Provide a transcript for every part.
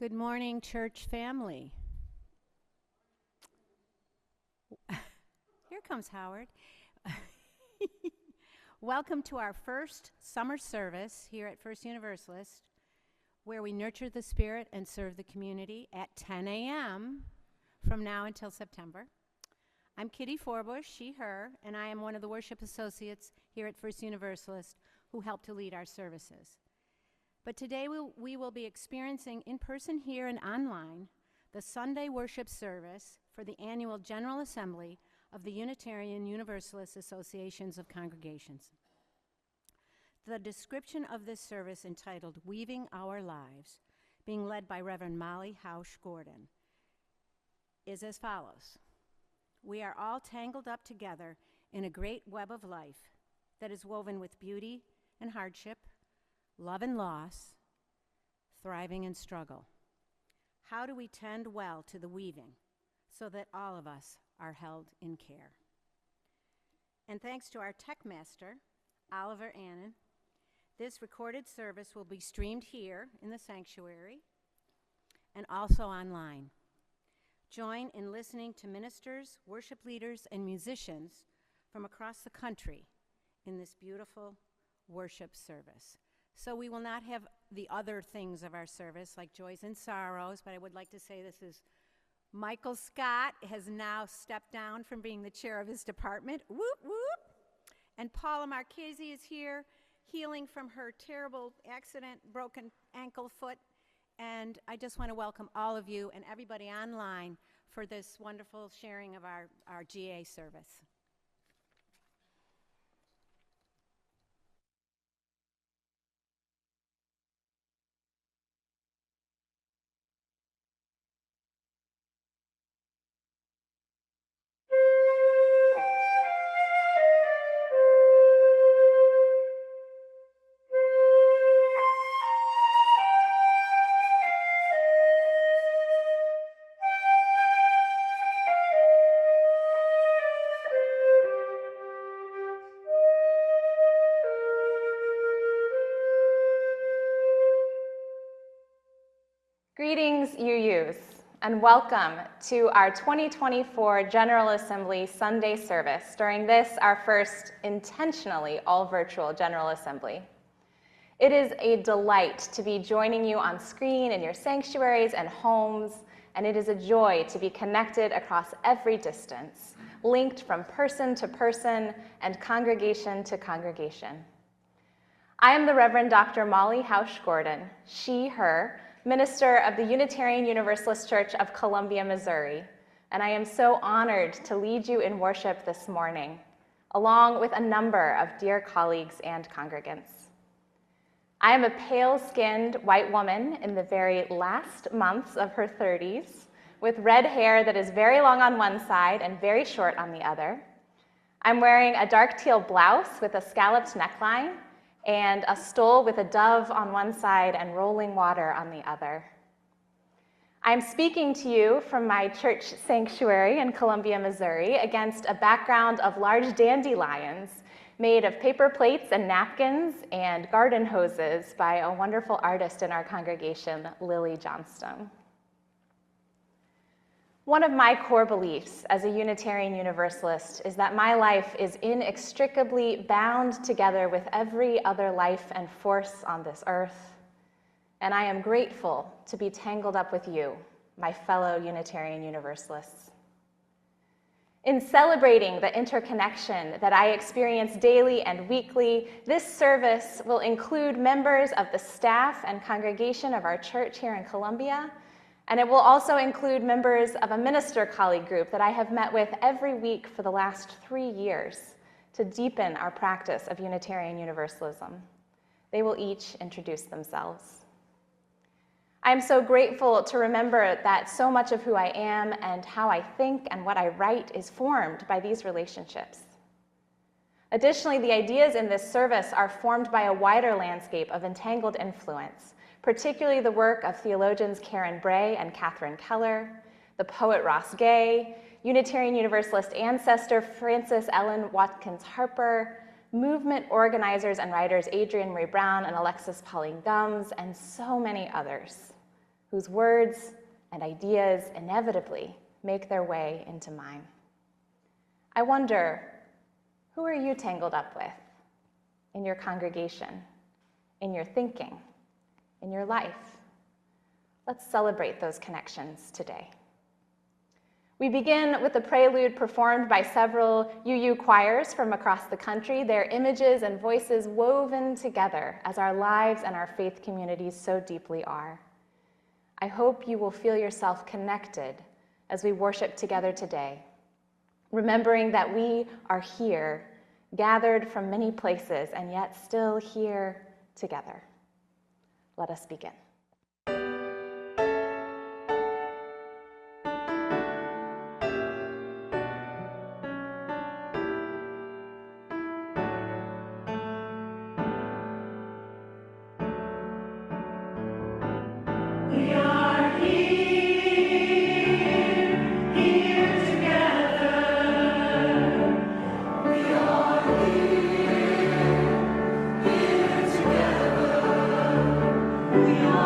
Good morning, church family. Here comes Howard. Welcome to our first summer service here at First Universalist, where we nurture the spirit and serve the community at 10 a.m. from now until September. I'm Kitty Forbush, she, her, and I am one of the worship associates here at First Universalist who help to lead our services. But today we will be experiencing in person here and online the Sunday worship service for the annual General Assembly of the Unitarian Universalist Associations of Congregations. The description of this service, entitled Weaving Our Lives, being led by Reverend Molly Housh-Gordon, is as follows. We are all tangled up together in a great web of life that is woven with beauty and hardship, love and loss, thriving and struggle. How do we tend well to the weaving so that all of us are held in care? And thanks to our tech master, Oliver Annan, this recorded service will be streamed here in the sanctuary and also online. Join in listening to ministers, worship leaders, and musicians from across the country in this beautiful worship service. So we will not have the other things of our service like joys and sorrows, but I would like to say this is Michael Scott has now stepped down from being the chair of his department. Whoop, whoop. And Paula Marchese is here, healing from her terrible accident, broken ankle foot. And I just want to welcome all of you and everybody online for this wonderful sharing of our GA service. Greetings, UUs, and welcome to our 2024 General Assembly Sunday service during this, our first intentionally all-virtual General Assembly. It is a delight to be joining you on screen in your sanctuaries and homes, and it is a joy to be connected across every distance, linked from person to person and congregation to congregation. I am the Reverend Dr. Molly Housh-Gordon, she, her, minister of the Unitarian Universalist Church of Columbia, Missouri, and I am so honored to lead you in worship this morning, along with a number of dear colleagues and congregants. I am a pale-skinned white woman in the very last months of her 30s, with red hair that is very long on one side and very short on the other. I'm wearing a dark teal blouse with a scalloped neckline and a stole with a dove on one side and rolling water on the other. I'm speaking to you from my church sanctuary in Columbia, Missouri, against a background of large dandelions made of paper plates and napkins and garden hoses by a wonderful artist in our congregation, Lily Johnstone. One of my core beliefs as a Unitarian Universalist is that my life is inextricably bound together with every other life and force on this earth, and I am grateful to be tangled up with you, my fellow Unitarian Universalists. In celebrating the interconnection that I experience daily and weekly, this service will include members of the staff and congregation of our church here in Columbia, and it will also include members of a minister colleague group that I have met with every week for the last 3 years to deepen our practice of Unitarian Universalism. They will each introduce themselves. I am so grateful to remember that so much of who I am and how I think and what I write is formed by these relationships. Additionally, the ideas in this service are formed by a wider landscape of entangled influence, particularly the work of theologians Karen Bray and Catherine Keller, the poet Ross Gay, Unitarian Universalist ancestor Frances Ellen Watkins Harper, movement organizers and writers Adrienne Maree Brown and Alexis Pauline Gumbs, and so many others whose words and ideas inevitably make their way into mine. I wonder, who are you tangled up with in your congregation, in your thinking, in your life? Let's celebrate those connections today. We begin with a prelude performed by several UU choirs from across the country, their images and voices woven together as our lives and our faith communities so deeply are. I hope you will feel yourself connected as we worship together today, remembering that we are here, gathered from many places, and yet still here together. Let us begin. We are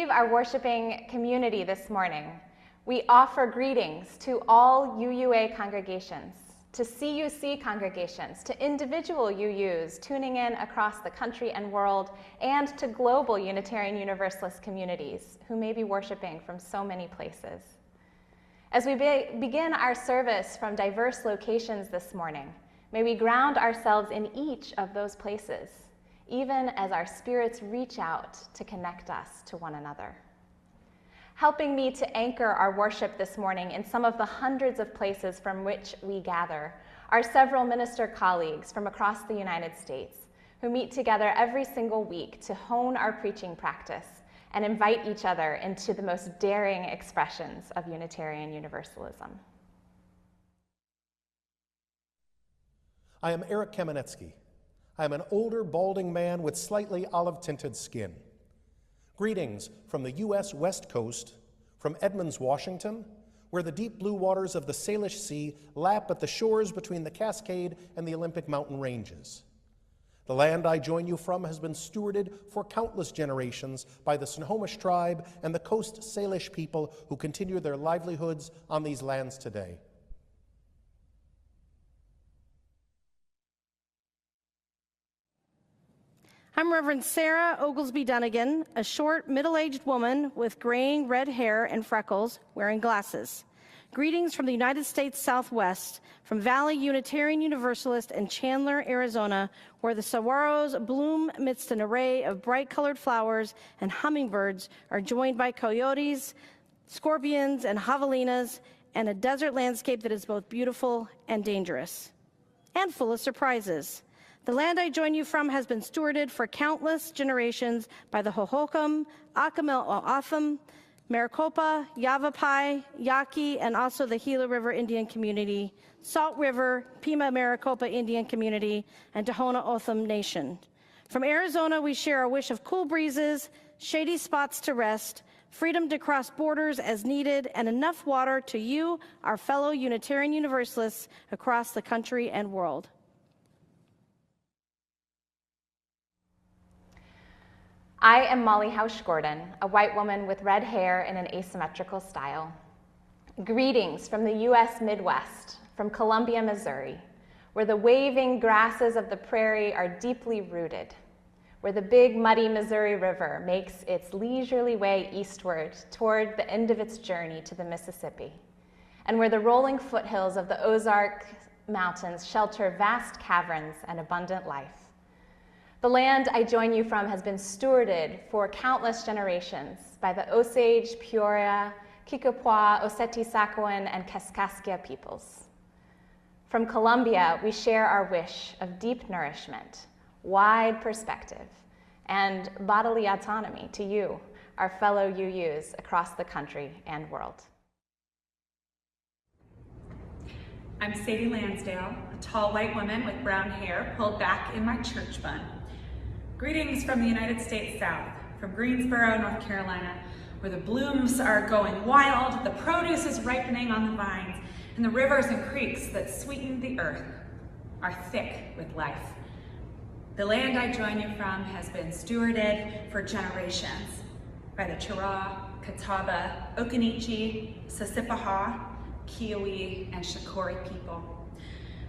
leave our worshiping community this morning, we offer greetings to all UUA congregations, to CUC congregations, to individual UUs tuning in across the country and world, and to global Unitarian Universalist communities who may be worshiping from so many places. As we begin our service from diverse locations this morning, may we ground ourselves in each of those places, even as our spirits reach out to connect us to one another. Helping me to anchor our worship this morning in some of the hundreds of places from which we gather are several minister colleagues from across the United States who meet together every single week to hone our preaching practice and invite each other into the most daring expressions of Unitarian Universalism. I am Eric Kamenetsky. I am an older, balding man with slightly olive-tinted skin. Greetings from the U.S. West Coast, from Edmonds, Washington, where the deep blue waters of the Salish Sea lap at the shores between the Cascade and the Olympic mountain ranges. The land I join you from has been stewarded for countless generations by the Snohomish tribe and the Coast Salish people who continue their livelihoods on these lands today. I'm Reverend Sarah Oglesby Dunnigan, a short, middle-aged woman with graying red hair and freckles, wearing glasses. Greetings from the United States Southwest, from Valley Unitarian Universalist in Chandler, Arizona, where the saguaros bloom amidst an array of bright-colored flowers and hummingbirds are joined by coyotes, scorpions, and javelinas, and a desert landscape that is both beautiful and dangerous, and full of surprises. The land I join you from has been stewarded for countless generations by the Hohokam, Akamel-Oatham, Maricopa, Yavapai, Yaqui, and also the Gila River Indian Community, Salt River, Pima Maricopa Indian Community, and Tohono O'odham Nation. From Arizona, we share a wish of cool breezes, shady spots to rest, freedom to cross borders as needed, and enough water to you, our fellow Unitarian Universalists across the country and world. I am Molly Housh-Gordon, a white woman with red hair in an asymmetrical style. Greetings from the U.S. Midwest, from Columbia, Missouri, where the waving grasses of the prairie are deeply rooted, where the big muddy Missouri River makes its leisurely way eastward toward the end of its journey to the Mississippi, and where the rolling foothills of the Ozark Mountains shelter vast caverns and abundant life. The land I join you from has been stewarded for countless generations by the Osage, Peoria, Kikapwa, Oceti-Sakowin, and Kaskaskia peoples. From Columbia, we share our wish of deep nourishment, wide perspective, and bodily autonomy to you, our fellow UUs across the country and world. I'm Sadie Lansdale, a tall white woman with brown hair pulled back in my church bun. Greetings from the United States South, from Greensboro, North Carolina, where the blooms are going wild, the produce is ripening on the vines, and the rivers and creeks that sweeten the earth are thick with life. The land I join you from has been stewarded for generations by the Chiraw, Catawba, Occaneechi, Sissipahaw, Kiowa, and Shakori people.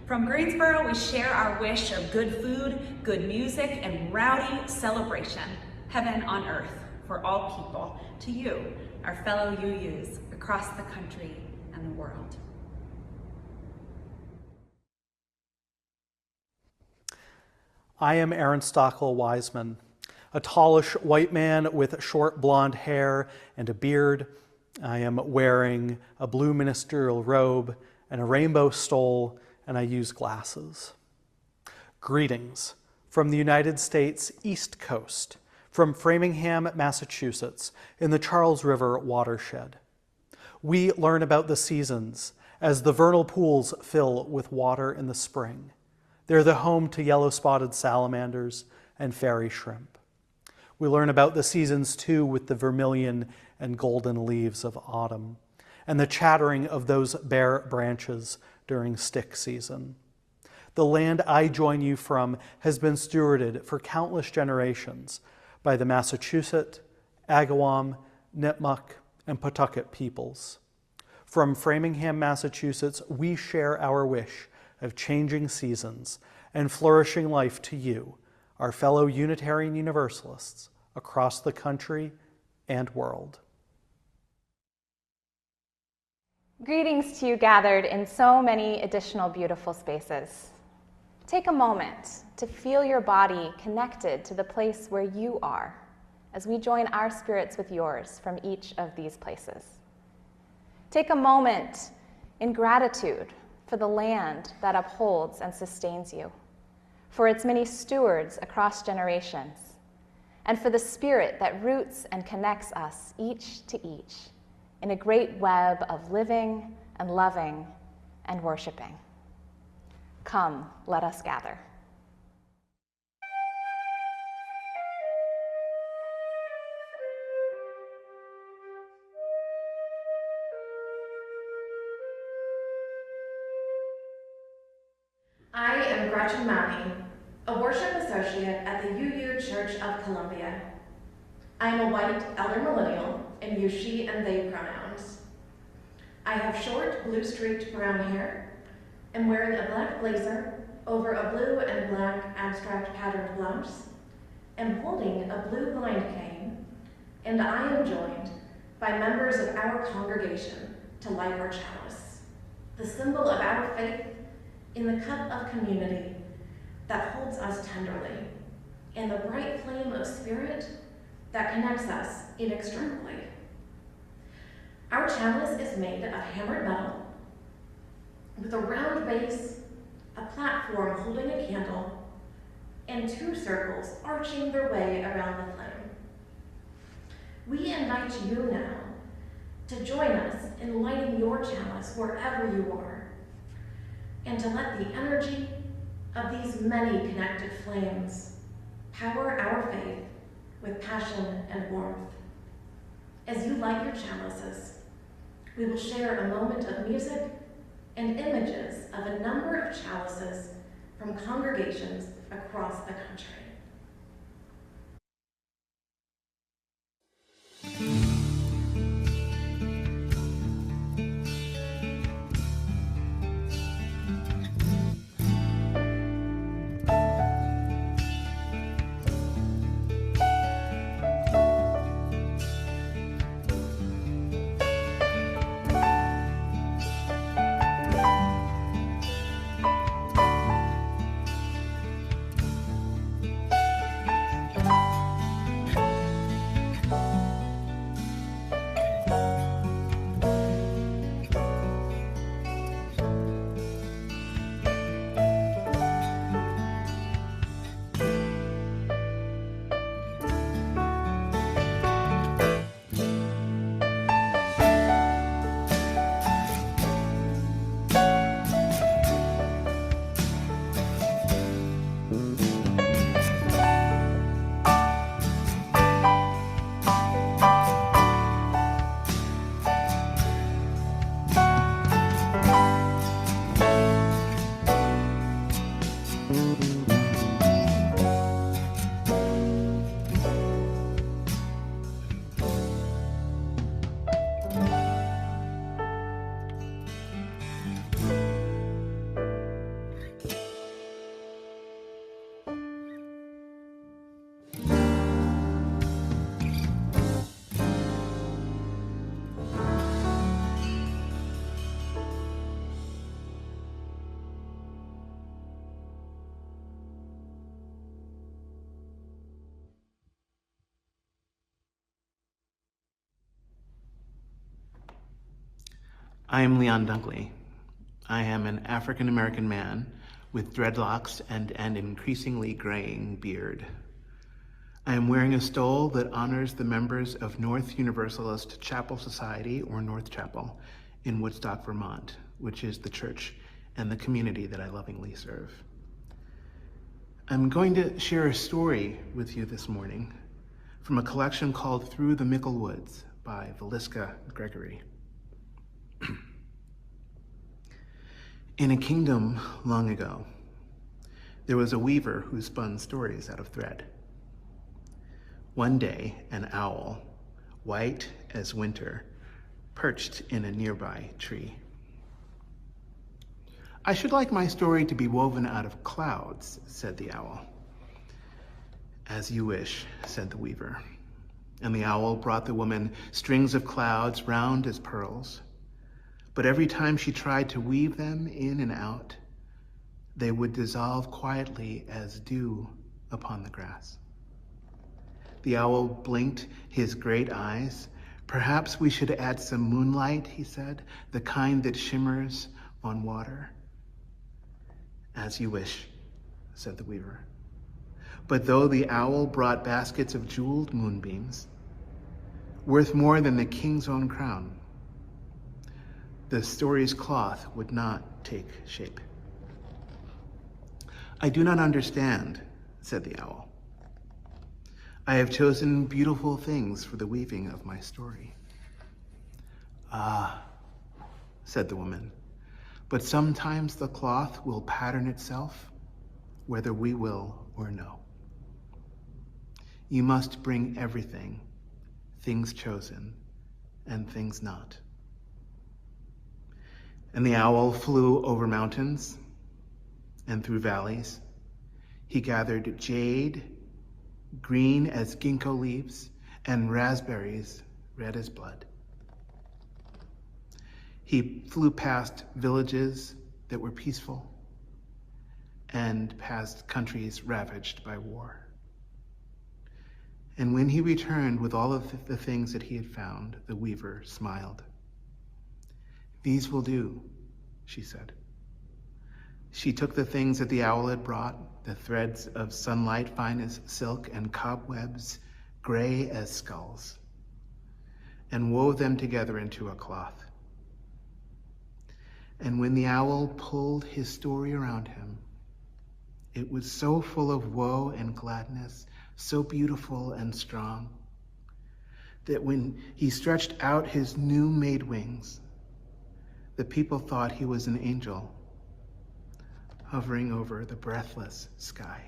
From Greensboro, we share our wish of good food, good music, and rowdy celebration, heaven on earth for all people, to you, our fellow UUs across the country and the world. I am Aaron Stockel-Wiseman, a tallish white man with short blonde hair and a beard. I am wearing a blue ministerial robe and a rainbow stole, and I use glasses. Greetings from the United States East Coast, from Framingham, Massachusetts, in the Charles River watershed. We learn about the seasons as the vernal pools fill with water in the spring. They're the home to yellow-spotted salamanders and fairy shrimp. We learn about the seasons too with the vermilion and golden leaves of autumn and the chattering of those bare branches during stick season. The land I join you from has been stewarded for countless generations by the Massachusetts, Agawam, Nipmuc, and Pawtucket peoples. From Framingham, Massachusetts, we share our wish of changing seasons and flourishing life to you, our fellow Unitarian Universalists across the country and world. Greetings to you gathered in so many additional beautiful spaces. Take a moment to feel your body connected to the place where you are as we join our spirits with yours from each of these places. Take a moment in gratitude for the land that upholds and sustains you, for its many stewards across generations, and for the spirit that roots and connects us each to each in a great web of living and loving and worshiping. Come, let us gather. I am Gretchen Mauney, a worship associate at the UU Church of Columbia. I am a white elder millennial and use she and they pronouns. I have short blue-streaked brown hair, am wearing a black blazer over a blue and black abstract patterned blouse, am holding a blue blind cane, and I am joined by members of our congregation to light our chalice, the symbol of our faith in the cup of community that holds us tenderly, and the bright flame of spirit that connects us inextricably. Our chalice is made of hammered metal, with a round base, a platform holding a candle, and two circles arching their way around the flame. We invite you now to join us in lighting your chalice wherever you are, and to let the energy of these many connected flames power our faith with passion and warmth. As you light your chalices, we will share a moment of music and images of a number of chalices from congregations across the country. I am Leon Dunkley. I am an African-American man with dreadlocks and an increasingly graying beard. I am wearing a stole that honors the members of North Universalist Chapel Society, or North Chapel, in Woodstock, Vermont, which is the church and the community that I lovingly serve. I'm going to share a story with you this morning from a collection called Through the Mickle Woods by Valiska Gregory. In a kingdom long ago, there was a weaver who spun stories out of thread. One day, an owl, white as winter, perched in a nearby tree. I should like my story to be woven out of clouds, said the owl. As you wish, said the weaver. And the owl brought the woman strings of clouds round as pearls. But every time she tried to weave them in and out, they would dissolve quietly as dew upon the grass. The owl blinked his great eyes. Perhaps we should add some moonlight, he said, the kind that shimmers on water. As you wish, said the weaver. But though the owl brought baskets of jeweled moonbeams, worth more than the king's own crown, the story's cloth would not take shape. I do not understand, said the owl. I have chosen beautiful things for the weaving of my story. Ah, said the woman, but sometimes the cloth will pattern itself, whether we will or no. You must bring everything, things chosen and things not. And the owl flew over mountains and through valleys. He gathered jade, green as ginkgo leaves, and raspberries red as blood. He flew past villages that were peaceful and past countries ravaged by war. And when he returned with all of the things that he had found, the weaver smiled. These will do, she said. She took the things that the owl had brought, the threads of sunlight fine as silk and cobwebs gray as skulls, and wove them together into a cloth. And when the owl pulled his story around him, it was so full of woe and gladness, so beautiful and strong, that when he stretched out his new-made wings, the people thought he was an angel hovering over the breathless sky.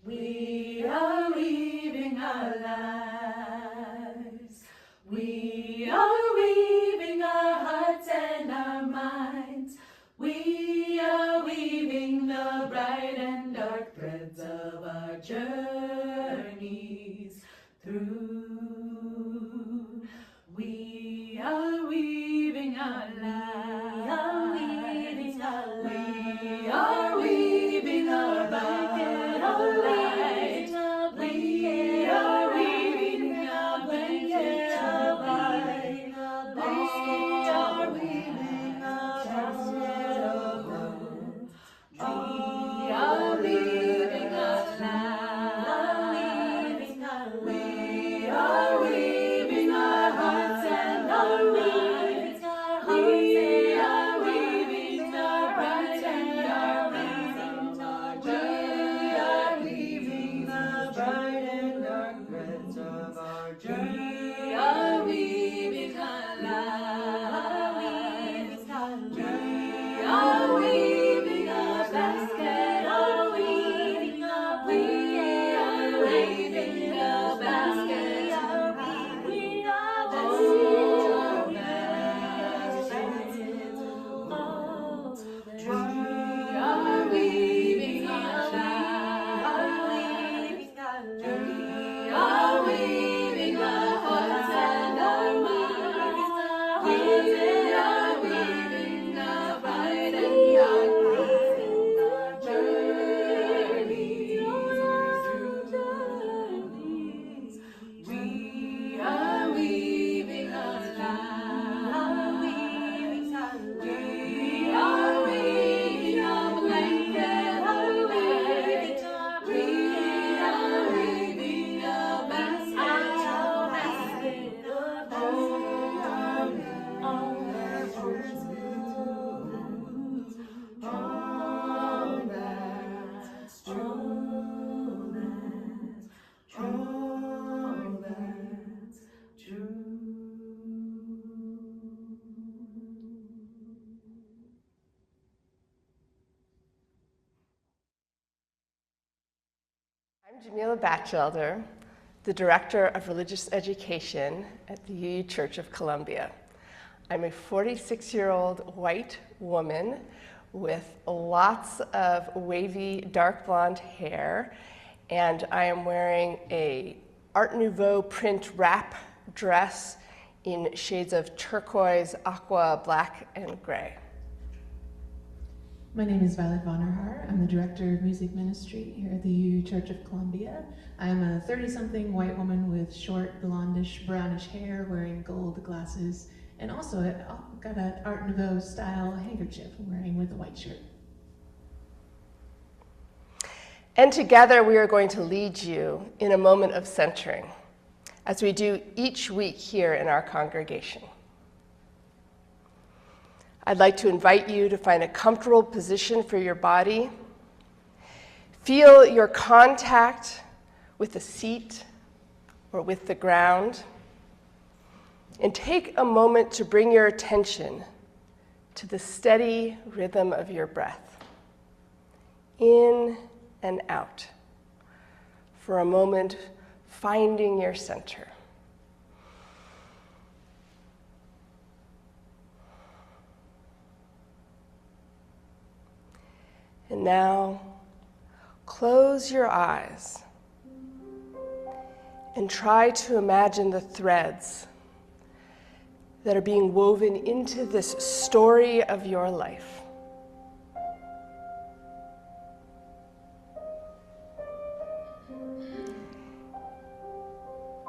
We are weaving our lives. We are weaving our hearts and our minds. We are weaving the bright and dark threads of our journeys through. We are weaving our lives. We are weaving our blanket of light. We are weaving a blanket of light. We are weaving a basket of hope. We are weaving our lives. We are weaving our hearts and our minds. We are weaving our bright and dark threads of our journey. We are weaving the bright and dark threads of our journey. We are weaving our lives. We are weaving a basket of weaving. We are weaving a basket of weaving. We are weaving a Jamila Batchelder, the Director of Religious Education at the UU Church of Columbia. I'm a 46-year-old white woman with lots of wavy dark blonde hair, and I am wearing a Art Nouveau print wrap dress in shades of turquoise, aqua, black, and gray. My name is Violet Vonnerhaar. I'm the Director of Music Ministry here at the UU Church of Columbia. I'm a 30-something white woman with short, blondish, brownish hair, wearing gold glasses, and also got an Art Nouveau style handkerchief I'm wearing with a white shirt. And together we are going to lead you in a moment of centering, as we do each week here in our congregation. I'd like to invite you to find a comfortable position for your body. Feel your contact with the seat or with the ground. And take a moment to bring your attention to the steady rhythm of your breath, in and out. For a moment, finding your center. And now, close your eyes and try to imagine the threads that are being woven into this story of your life.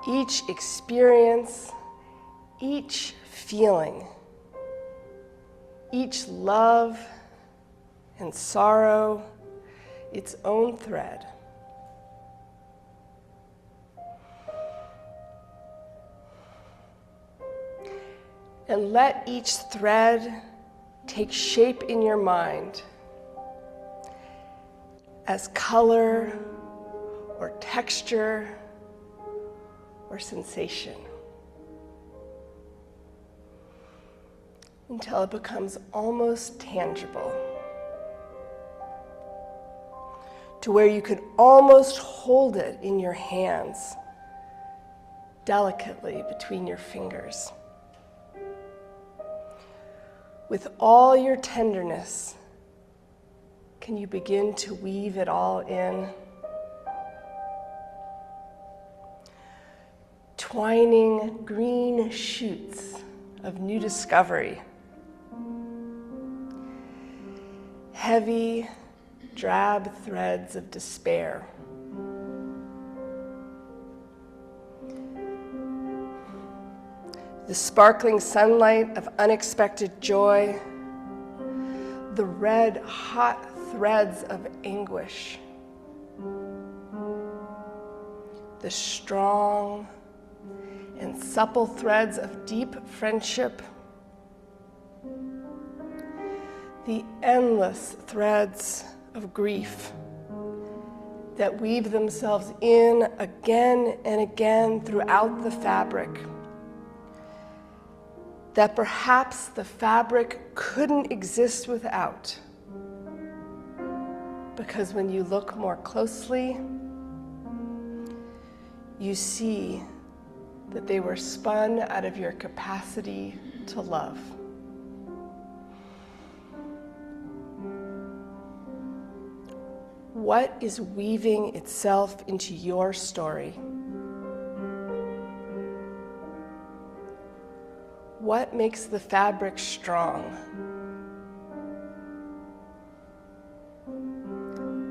Each experience, each feeling, each love and sorrow, its own thread. And let each thread take shape in your mind as color or texture or sensation, until it becomes almost tangible, to where you could almost hold it in your hands, delicately between your fingers. With all your tenderness, can you begin to weave it all in? Twining green shoots of new discovery. Heavy, drab threads of despair. The sparkling sunlight of unexpected joy. The red, hot threads of anguish. The strong and supple threads of deep friendship. The endless threads of grief that weave themselves in again and again throughout the fabric, that perhaps the fabric couldn't exist without, because when you look more closely, you see that they were spun out of your capacity to love. What is weaving itself into your story? What makes the fabric strong?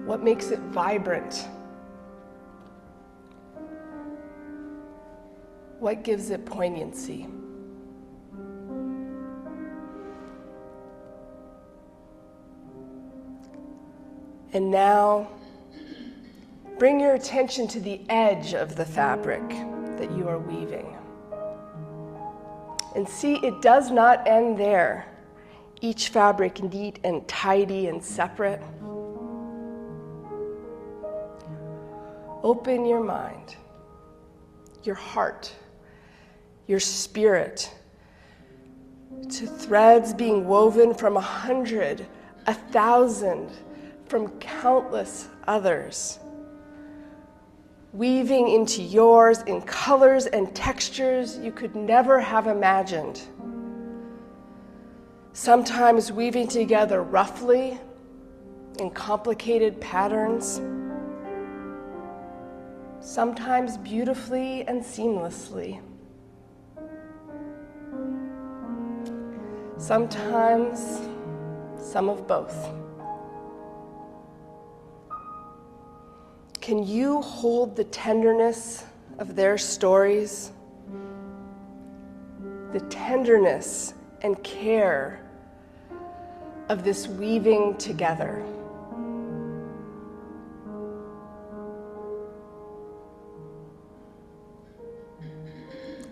What makes it vibrant? What gives it poignancy? And now, bring your attention to the edge of the fabric that you are weaving. And see, it does not end there. Each fabric neat and tidy and separate. Open your mind, your heart, your spirit to threads being woven from 100, 1,000, from countless others weaving into yours in colors and textures you could never have imagined. Sometimes weaving together roughly in complicated patterns, sometimes beautifully and seamlessly, sometimes some of both. Can you hold the tenderness of their stories, the tenderness and care of this weaving together?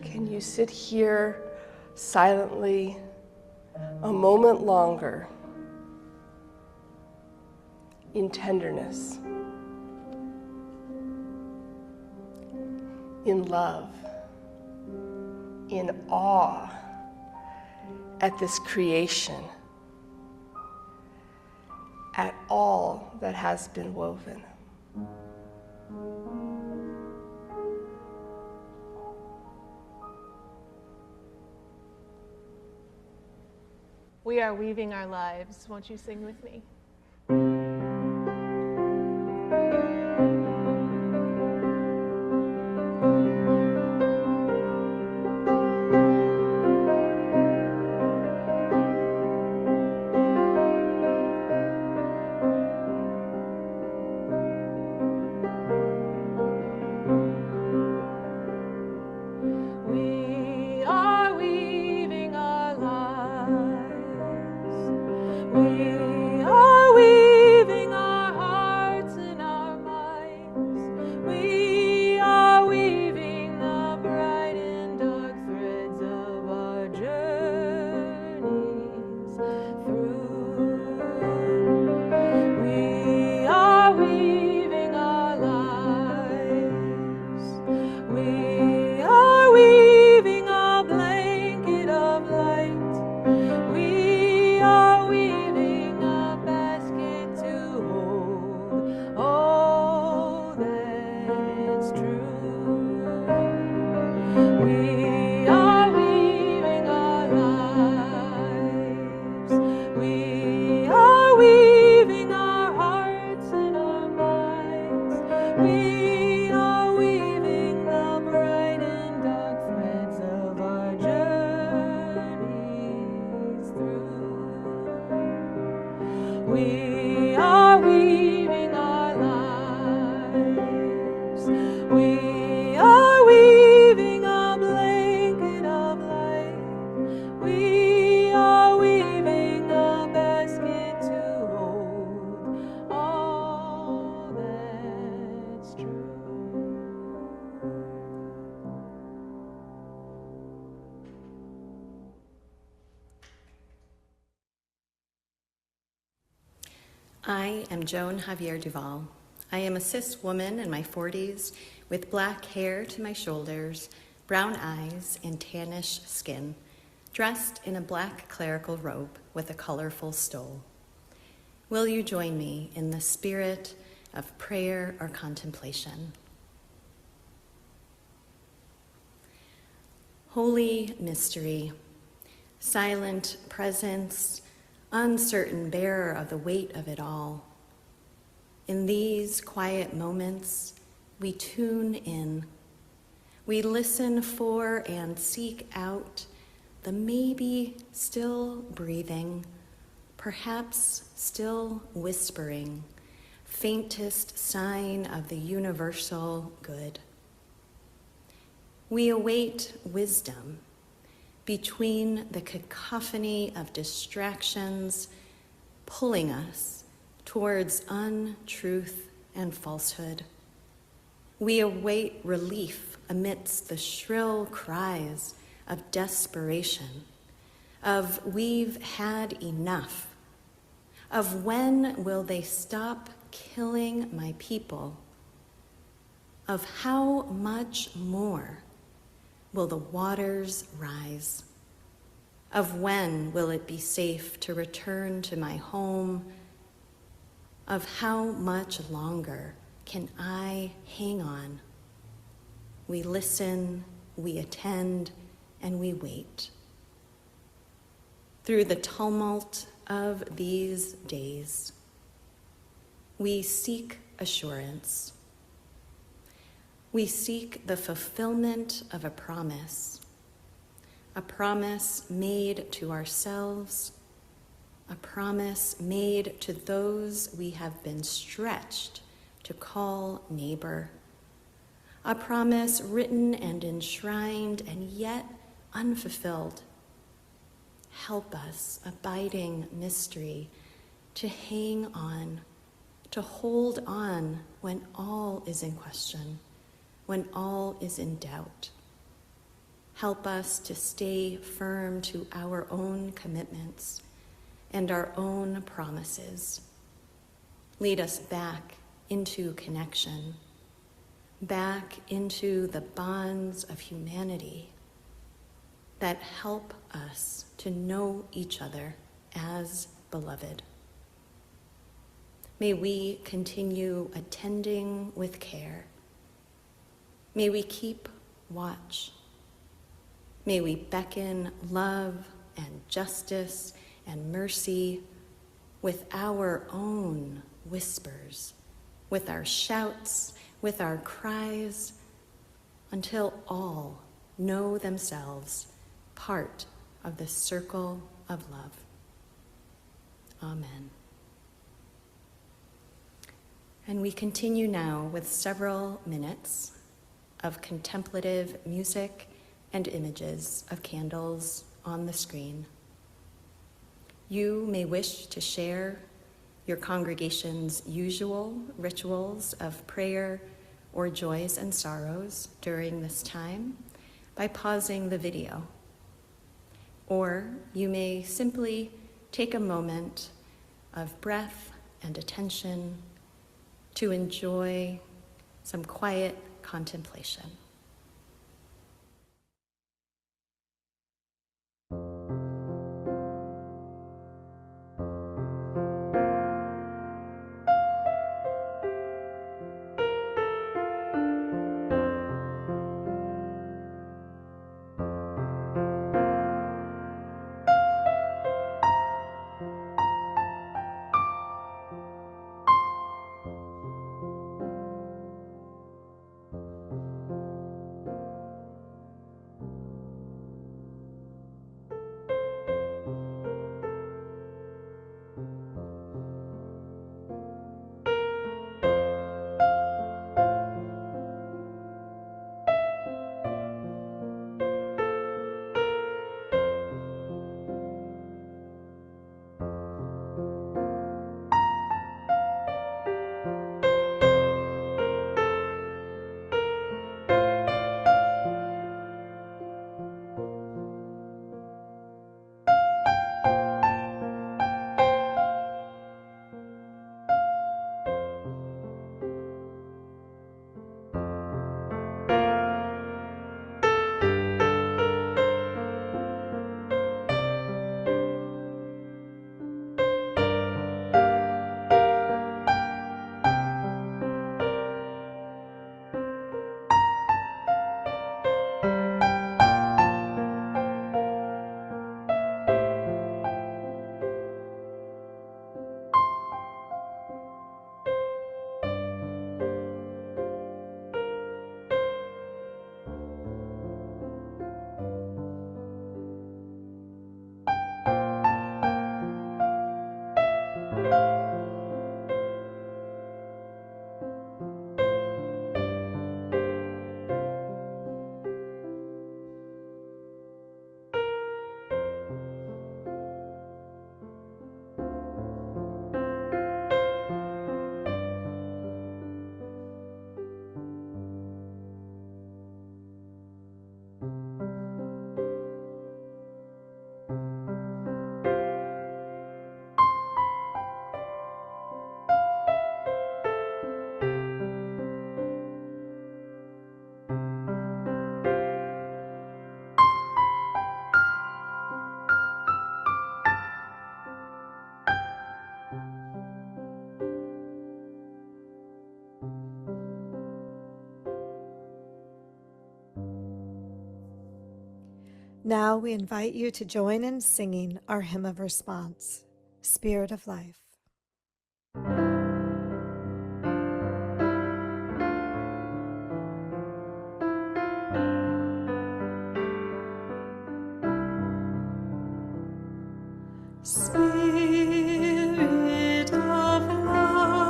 Can you sit here silently a moment longer in tenderness, in love, in awe at this creation, at all that has been woven? We are weaving our lives. Won't you sing with me? We are weaving our lives. We are weaving our hearts and our minds. We are weaving the bright and dark threads of our journeys through. We are weaving our lives. We are weaving a blanket of light. We are weaving a basket to hold all that's true. We are weaving our lives. We are weaving our hearts and our minds. We are weaving the bright and dark threads of our journeys through. We are weaving our lives. We are weaving a blanket of light. We are weaving a basket to hold all that's true. I am Joan Javier Duval. I am a cis woman in my 40s with black hair to my shoulders, brown eyes, and tannish skin, dressed in a black clerical robe with a colorful stole. Will you join me in the spirit of prayer or contemplation? Holy mystery, silent presence, uncertain bearer of the weight of it all. In these quiet moments, we tune in. We listen for and seek out the maybe still breathing, perhaps still whispering, faintest sign of the universal good. We await wisdom between the cacophony of distractions pulling us towards untruth and falsehood. We await relief amidst the shrill cries of desperation, of we've had enough, of when will they stop killing my people, of how much more will the waters rise, of when will it be safe to return to my home, of how much longer can I hang on we listen, we attend, and we wait. Through the tumult of these days, we seek assurance. We seek the fulfillment of a promise made to ourselves, a promise made to those we have been stretched to call neighbor, a promise written and enshrined and yet unfulfilled. Help us, abiding mystery, to hang on, to hold on when all is in question, when all is in doubt. Help us to stay firm to our own commitments and our own promises. Lead us back into connection, back into the bonds of humanity that help us to know each other as beloved. May we continue attending with care. May we keep watch. May we beckon love and justice and mercy with our own whispers, with our shouts, with our cries, until all know themselves part of the circle of love. Amen. And we continue now with several minutes of contemplative music and images of candles on the screen. You may wish to share your congregation's usual rituals of prayer or joys and sorrows during this time by pausing the video. Or you may simply take a moment of breath and attention to enjoy some quiet contemplation. Now we invite you to join in singing our hymn of response, Spirit of Life. Spirit of life,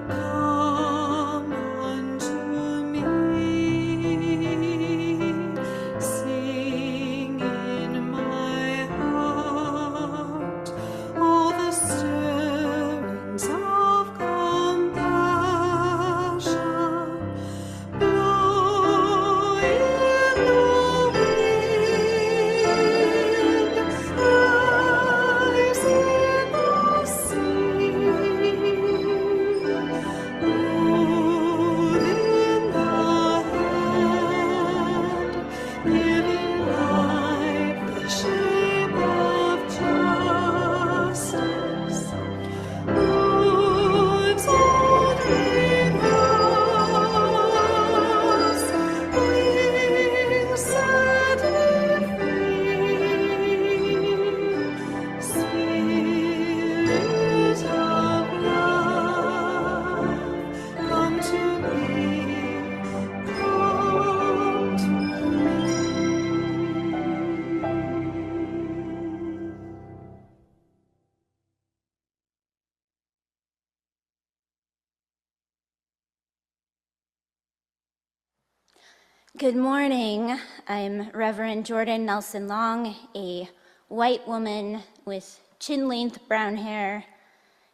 come unto me. Sing in my heart all the stirrings of compassion. Blow in the wind, rise in the sea, move in the hand, giving life the shape of justice. Moves holding us, wings set free. Spirit of love, come to me, come to me. Good morning. I'm Reverend Jordan Nelson Long, a white woman with chin-length brown hair,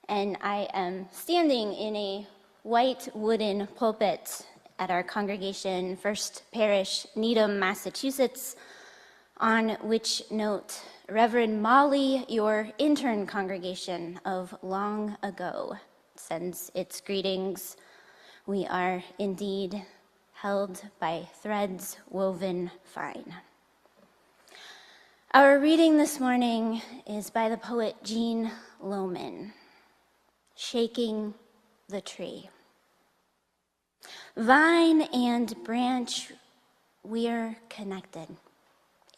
and I am standing in a white wooden pulpit at our congregation, First Parish, Needham, Massachusetts, on which note Reverend Molly, your intern congregation of long ago, sends its greetings. We are indeed held by threads woven fine. Our reading this morning is by the poet Jean Lohman, Shaking the Tree. Vine and branch, we're connected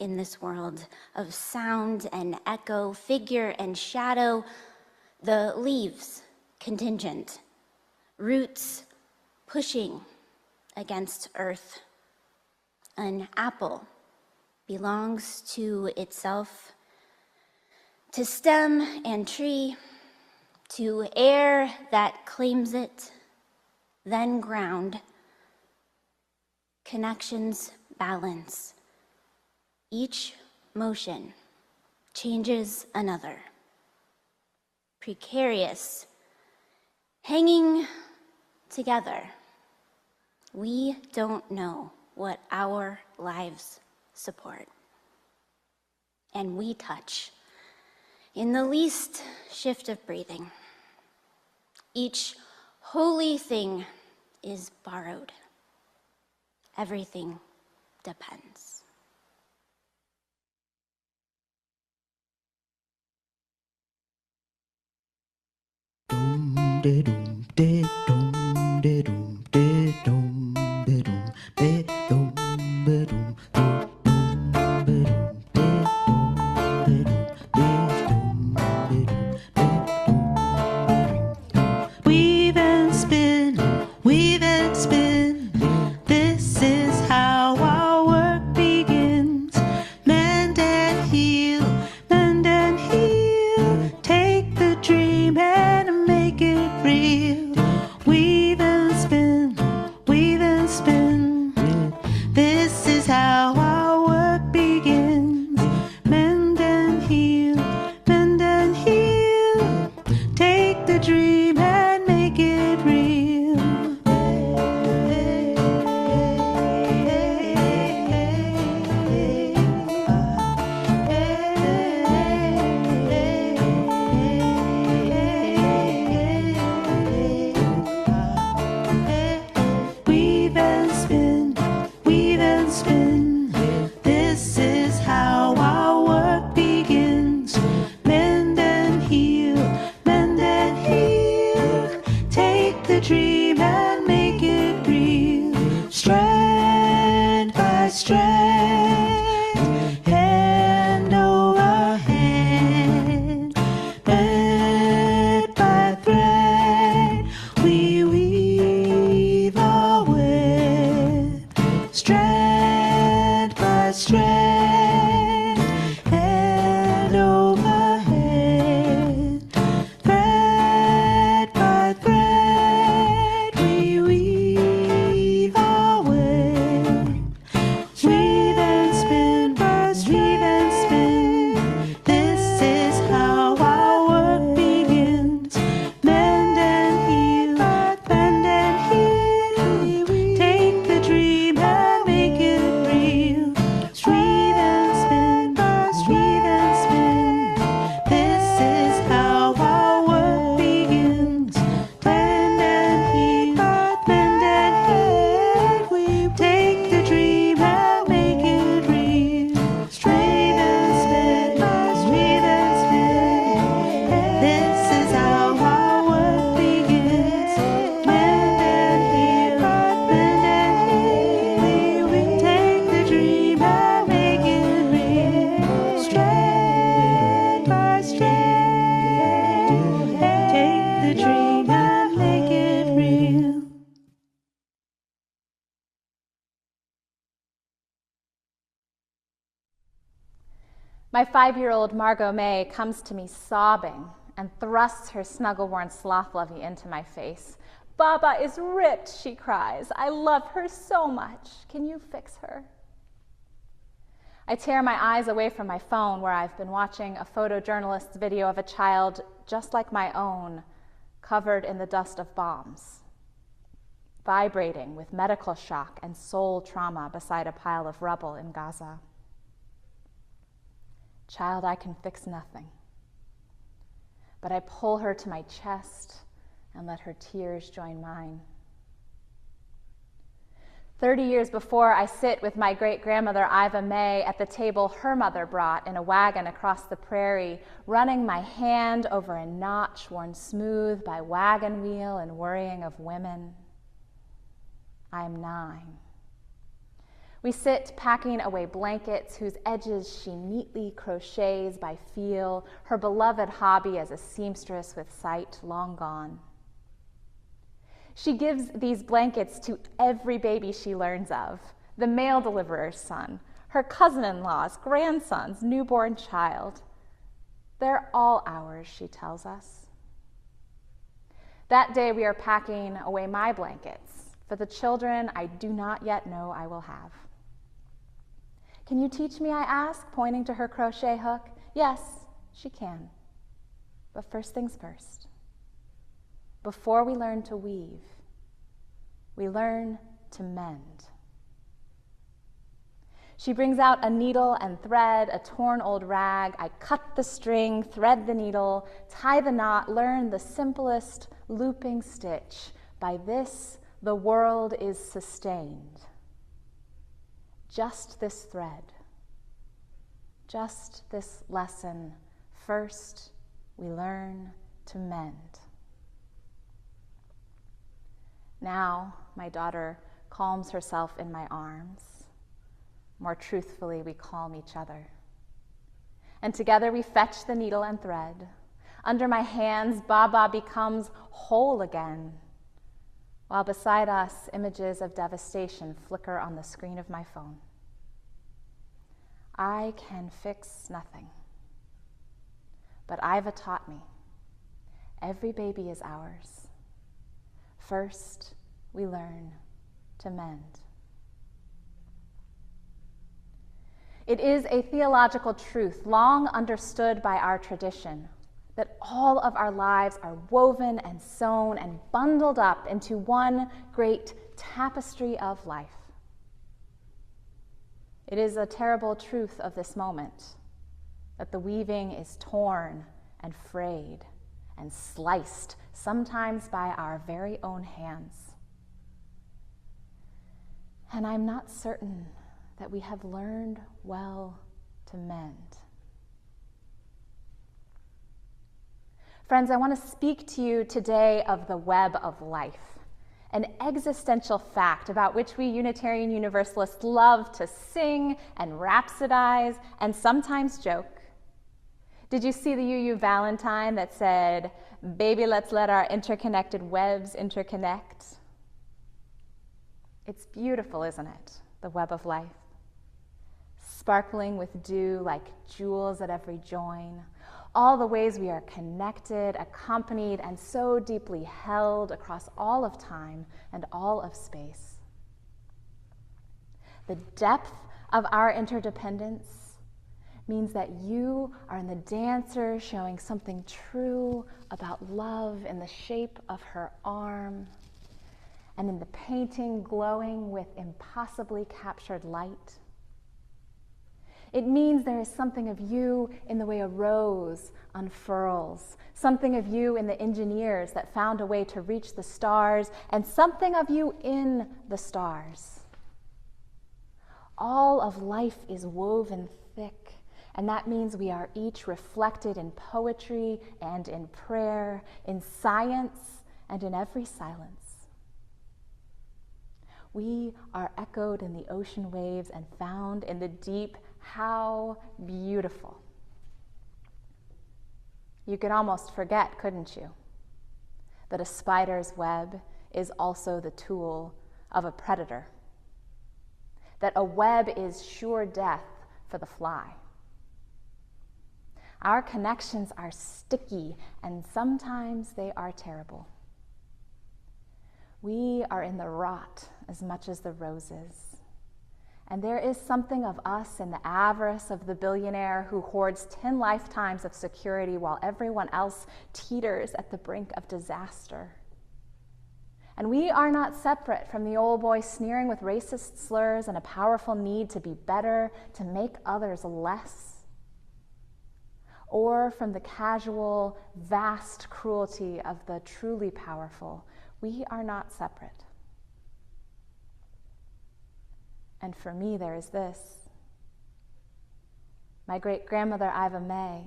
in this world of sound and echo, figure and shadow, the leaves contingent, roots pushing against earth. An apple belongs to itself, to stem and tree, to air that claims it, then ground. Connections balance. Each motion changes another. Precarious, hanging together. We don't know what our lives support. And we touch in the least shift of breathing. Each holy thing is borrowed. Everything depends. Weave and spin. This is how our work begins. Mend and heal, mend and heal. Take the dream and make it real. Weave and spin. My 5-year-old Margot May comes to me sobbing and thrusts her snuggle-worn sloth lovey into my face. "Baba is ripped," she cries. "I love her so much. Can you fix her?" I tear my eyes away from my phone, where I've been watching a photojournalist's video of a child just like my own, covered in the dust of bombs, vibrating with medical shock and soul trauma beside a pile of rubble in Gaza. Child, I can fix nothing. But I pull her to my chest and let her tears join mine. 30 years before, I sit with my great-grandmother Iva May at the table her mother brought in a wagon across the prairie, running my hand over a notch worn smooth by wagon wheel and worrying of women. I am 9. We sit packing away blankets whose edges she neatly crochets by feel, her beloved hobby as a seamstress with sight long gone. She gives these blankets to every baby she learns of, the mail deliverer's son, her cousin-in-law's grandson's newborn child. They're all ours, she tells us. That day we are packing away my blankets for the children I do not yet know I will have. "Can you teach me?" I ask, pointing to her crochet hook. Yes, she can. But first things first. Before we learn to weave, we learn to mend. She brings out a needle and thread, a torn old rag. I cut the string, thread the needle, tie the knot, learn the simplest looping stitch. By this, the world is sustained. Just this thread, just this lesson. First, we learn to mend. Now, my daughter calms herself in my arms. More truthfully, we calm each other. And together we fetch the needle and thread. Under my hands, Baba becomes whole again, while beside us, images of devastation flicker on the screen of my phone. I can fix nothing, but Iva taught me, every baby is ours. First, we learn to mend. It is a theological truth long understood by our tradition that all of our lives are woven and sewn and bundled up into one great tapestry of life. It is a terrible truth of this moment that the weaving is torn and frayed and sliced, sometimes by our very own hands. And I'm not certain that we have learned well to mend. Friends, I want to speak to you today of the web of life, an existential fact about which we Unitarian Universalists love to sing and rhapsodize and sometimes joke. Did you see the UU Valentine that said, "Baby, let's let our interconnected webs interconnect"? It's beautiful, isn't it? The web of life. Sparkling with dew like jewels at every join. All the ways we are connected, accompanied, and so deeply held across all of time and all of space. The depth of our interdependence means that you are in the dancer showing something true about love in the shape of her arm, and in the painting glowing with impossibly captured light. It means there is something of you in the way a rose unfurls, something of you in the engineers that found a way to reach the stars, and something of you in the stars. All of life is woven thick, and that means we are each reflected in poetry and in prayer, in science and in every silence. We are echoed in the ocean waves and found in the deep. How beautiful. You could almost forget, couldn't you, that a spider's web is also the tool of a predator, that a web is sure death for the fly. Our connections are sticky, and sometimes they are terrible. We are in the rot as much as the roses. And there is something of us in the avarice of the billionaire who hoards 10 lifetimes of security while everyone else teeters at the brink of disaster. And we are not separate from the old boy sneering with racist slurs and a powerful need to be better, to make others less, or from the casual, vast cruelty of the truly powerful. We are not separate. And for me, there is this. My great-grandmother, Iva May,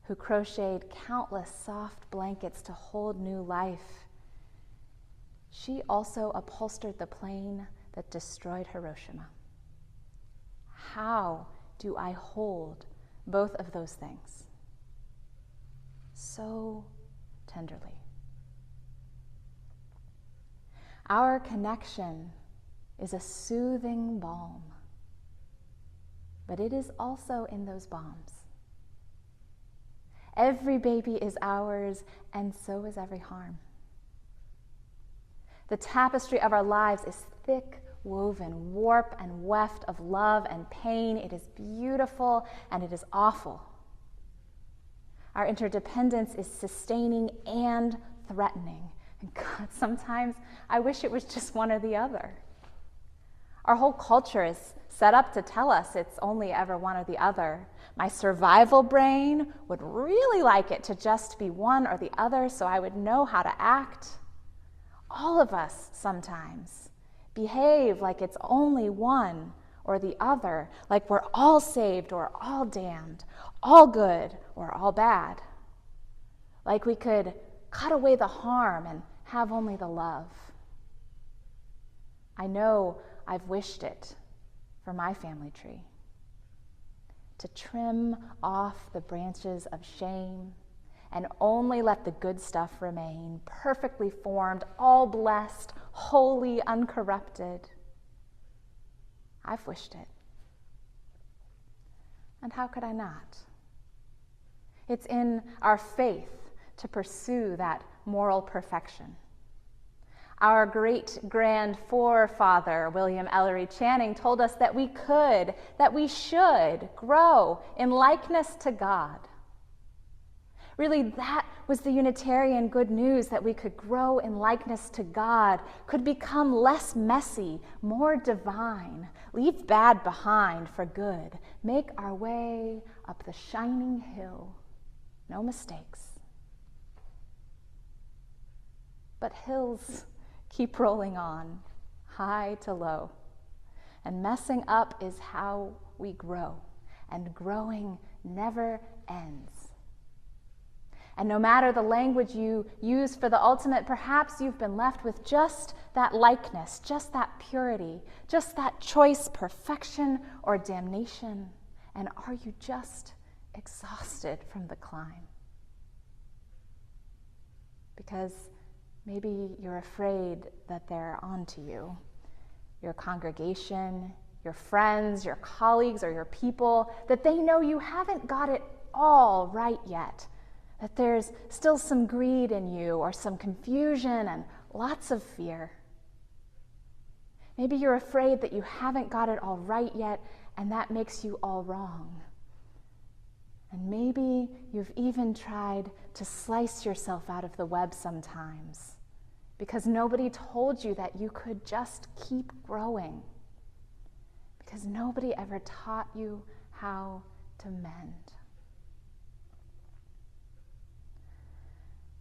who crocheted countless soft blankets to hold new life, she also upholstered the plane that destroyed Hiroshima. How do I hold both of those things so tenderly? Our connection is a soothing balm, but it is also in those bombs. Every baby is ours, and so is every harm. The tapestry of our lives is thick, woven, warp and weft of love and pain. It is beautiful and it is awful. Our interdependence is sustaining and threatening. And God, sometimes I wish it was just one or the other. Our whole culture is set up to tell us it's only ever one or the other. My survival brain would really like it to just be one or the other so I would know how to act. All of us sometimes behave like it's only one or the other, like we're all saved or all damned, all good or all bad. Like we could cut away the harm and have only the love. I know I've wished it for my family tree. To trim off the branches of shame and only let the good stuff remain, perfectly formed, all blessed, holy, uncorrupted. I've wished it. And how could I not? It's in our faith to pursue that moral perfection. Our great-grand forefather, William Ellery Channing, told us that we could, that we should grow in likeness to God. Really, that was the Unitarian good news, that we could grow in likeness to God, could become less messy, more divine, leave bad behind for good, make our way up the shining hill, no mistakes. But hills keep rolling on, high to low, and messing up is how we grow, and growing never ends. And no matter the language you use for the ultimate, perhaps you've been left with just that likeness, just that purity, just that choice, perfection or damnation. And are you just exhausted from the climb? Because maybe you're afraid that they're onto you. Your congregation, your friends, your colleagues, or your people, that they know you haven't got it all right yet. That there's still some greed in you, or some confusion and lots of fear. Maybe you're afraid that you haven't got it all right yet, and that makes you all wrong. And maybe you've even tried to slice yourself out of the web sometimes, because nobody told you that you could just keep growing, because nobody ever taught you how to mend.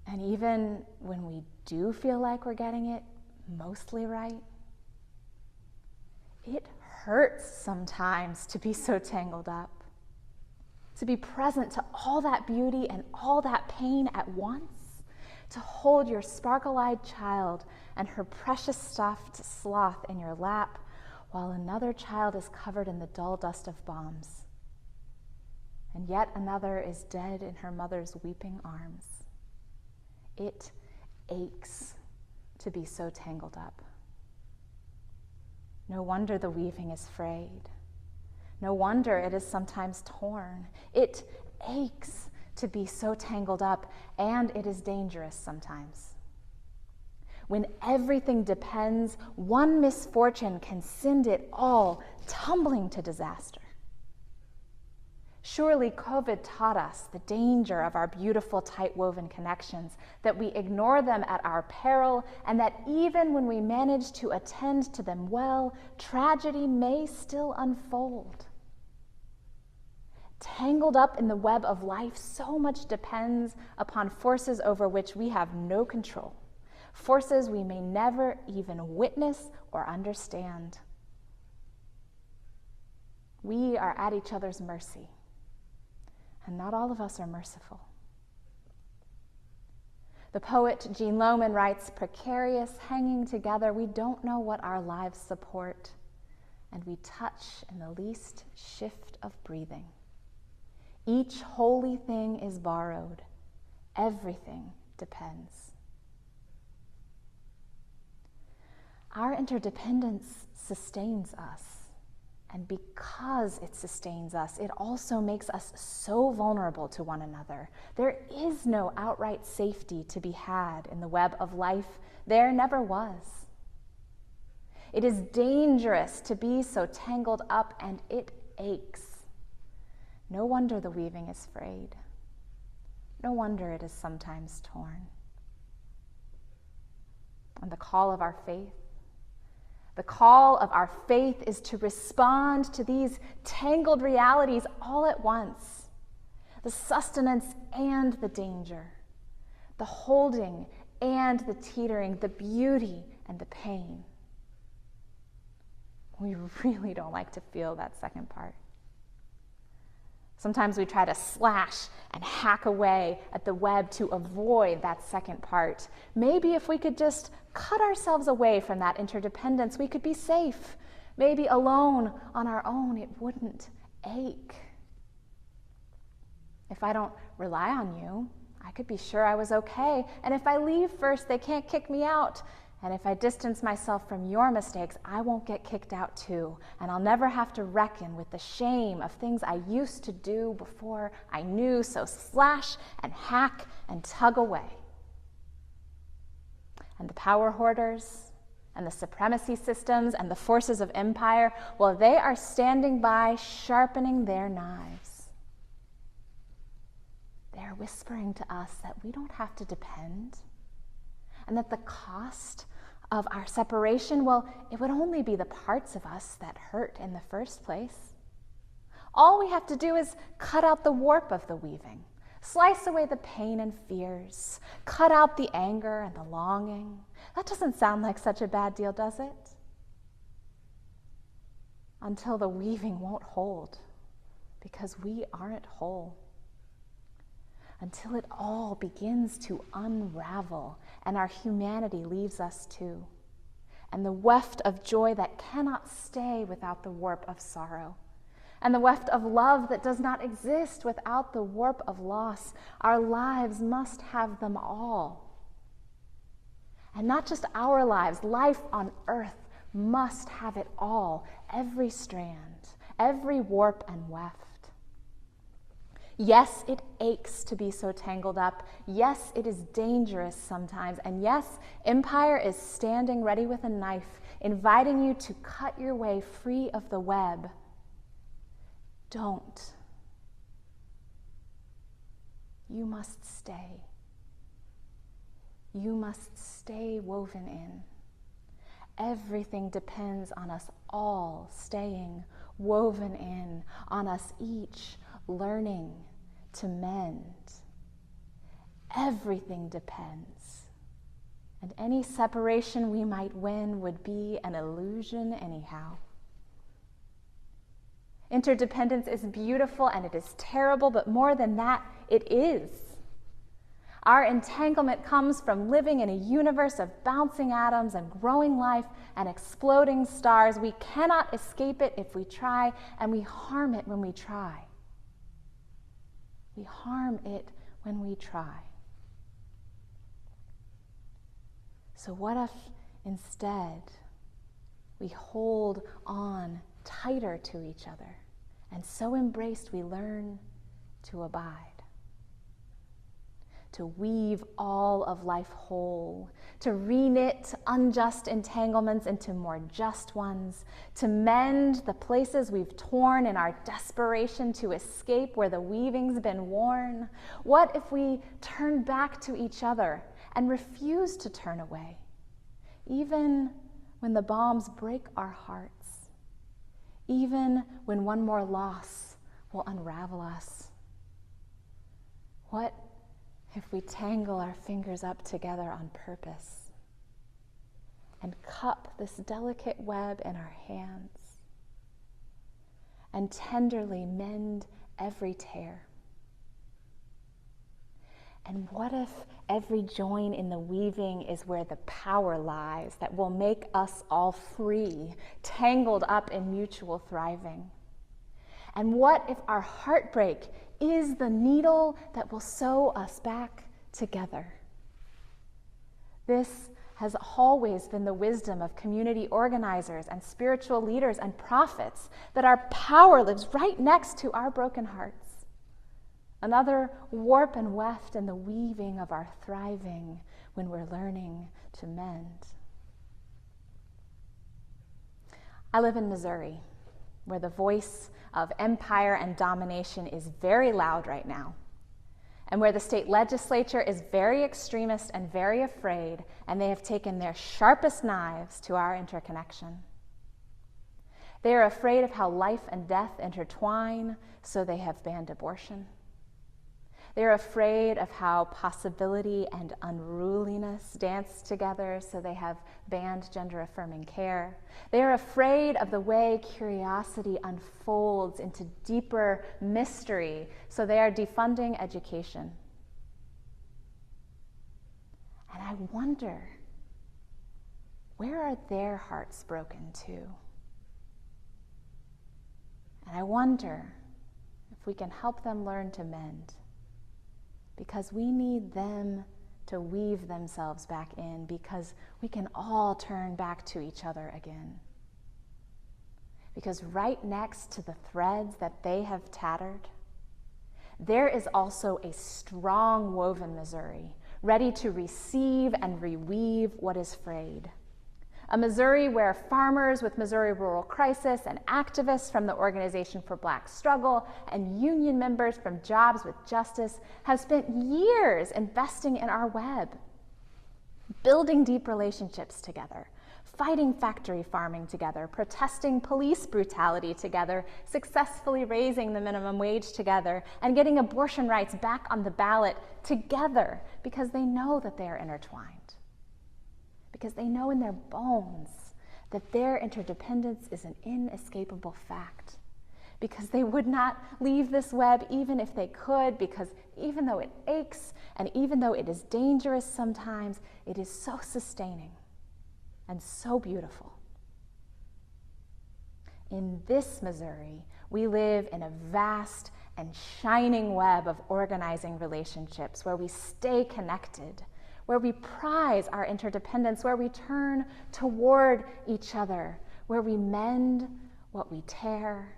And even when we do feel like we're getting it mostly right, it hurts sometimes to be so tangled up, to be present to all that beauty and all that pain at once, to hold your sparkle-eyed child and her precious stuffed sloth in your lap while another child is covered in the dull dust of bombs, and yet another is dead in her mother's weeping arms. It aches to be so tangled up. No wonder the weaving is frayed. No wonder it is sometimes torn. It aches to be so tangled up, and it is dangerous sometimes. When everything depends, one misfortune can send it all tumbling to disaster. Surely COVID taught us the danger of our beautiful, tight-woven connections, that we ignore them at our peril, and that even when we manage to attend to them well, tragedy may still unfold. Tangled up in the web of life, so much depends upon forces over which we have no control, forces we may never even witness or understand. We are at each other's mercy, and not all of us are merciful. The poet Jean Lohman writes, "Precarious, hanging together, we don't know what our lives support, and we touch in the least shift of breathing. Each holy thing is borrowed. Everything depends." Our interdependence sustains us. And because it sustains us, it also makes us so vulnerable to one another. There is no outright safety to be had in the web of life. There never was. It is dangerous to be so tangled up, and it aches. No wonder the weaving is frayed. No wonder it is sometimes torn. And the call of our faith is to respond to these tangled realities all at once. The sustenance and the danger, the holding and the teetering, the beauty and the pain. We really don't like to feel that second part. Sometimes we try to slash and hack away at the web to avoid that second part. Maybe if we could just cut ourselves away from that interdependence, we could be safe. Maybe alone on our own, it wouldn't ache. If I don't rely on you, I could be sure I was okay. And if I leave first, they can't kick me out. And if I distance myself from your mistakes, I won't get kicked out too. And I'll never have to reckon with the shame of things I used to do before I knew. So slash and hack and tug away. And the power hoarders and the supremacy systems and the forces of empire, well, they are standing by, sharpening their knives. They're whispering to us that we don't have to depend, and that the cost of our separation, well, it would only be the parts of us that hurt in the first place. All we have to do is cut out the warp of the weaving, slice away the pain and fears, cut out the anger and the longing. That doesn't sound like such a bad deal, does it? Until the weaving won't hold, because we aren't whole. Until it all begins to unravel and our humanity leaves us too. And the weft of joy that cannot stay without the warp of sorrow. And the weft of love that does not exist without the warp of loss. Our lives must have them all. And not just our lives, life on earth must have it all. Every strand, every warp and weft. Yes, it aches to be so tangled up. Yes, it is dangerous sometimes. And yes, empire is standing ready with a knife, inviting you to cut your way free of the web. Don't. You must stay. You must stay woven in. Everything depends on us all staying woven in, on us each learning to mend. Everything depends. And any separation we might win would be an illusion anyhow. Interdependence is beautiful and it is terrible, but more than that, it is. Our entanglement comes from living in a universe of bouncing atoms and growing life and exploding stars. We cannot escape it if we try, and we harm it when we try. We harm it when we try. So what if instead we hold on tighter to each other, and so embraced we learn to abide, to weave all of life whole, to reknit unjust entanglements into more just ones, to mend the places we've torn in our desperation to escape where the weaving's been worn. What if we turn back to each other and refuse to turn away, even when the bombs break our hearts, even when one more loss will unravel us? What if we tangle our fingers up together on purpose and cup this delicate web in our hands and tenderly mend every tear? And what if every join in the weaving is where the power lies that will make us all free, tangled up in mutual thriving? And what if our heartbreak is the needle that will sew us back together? This has always been the wisdom of community organizers and spiritual leaders and prophets, that our power lives right next to our broken hearts. Another warp and weft in the weaving of our thriving when we're learning to mend. I live in Missouri, where the voice of empire and domination is very loud right now, and where the state legislature is very extremist and very afraid, and they have taken their sharpest knives to our interconnection. They are afraid of how life and death intertwine, so they have banned abortion. They're afraid of how possibility and unruliness dance together, so they have banned gender-affirming care. They're afraid of the way curiosity unfolds into deeper mystery, so they are defunding education. And I wonder, where are their hearts broken to? And I wonder if we can help them learn to mend, because we need them to weave themselves back in, because we can all turn back to each other again. Because right next to the threads that they have tattered, there is also a strong woven Missouri, ready to receive and reweave what is frayed. A Missouri where farmers with Missouri Rural Crisis and activists from the Organization for Black Struggle and union members from Jobs with Justice have spent years investing in our web, building deep relationships together, fighting factory farming together, protesting police brutality together, successfully raising the minimum wage together, and getting abortion rights back on the ballot together, because they know that they are intertwined. Because they know in their bones that their interdependence is an inescapable fact. Because they would not leave this web even if they could, because even though it aches and even though it is dangerous sometimes, it is so sustaining and so beautiful. In this Missouri, we live in a vast and shining web of organizing relationships where we stay connected, where we prize our interdependence, where we turn toward each other, where we mend what we tear.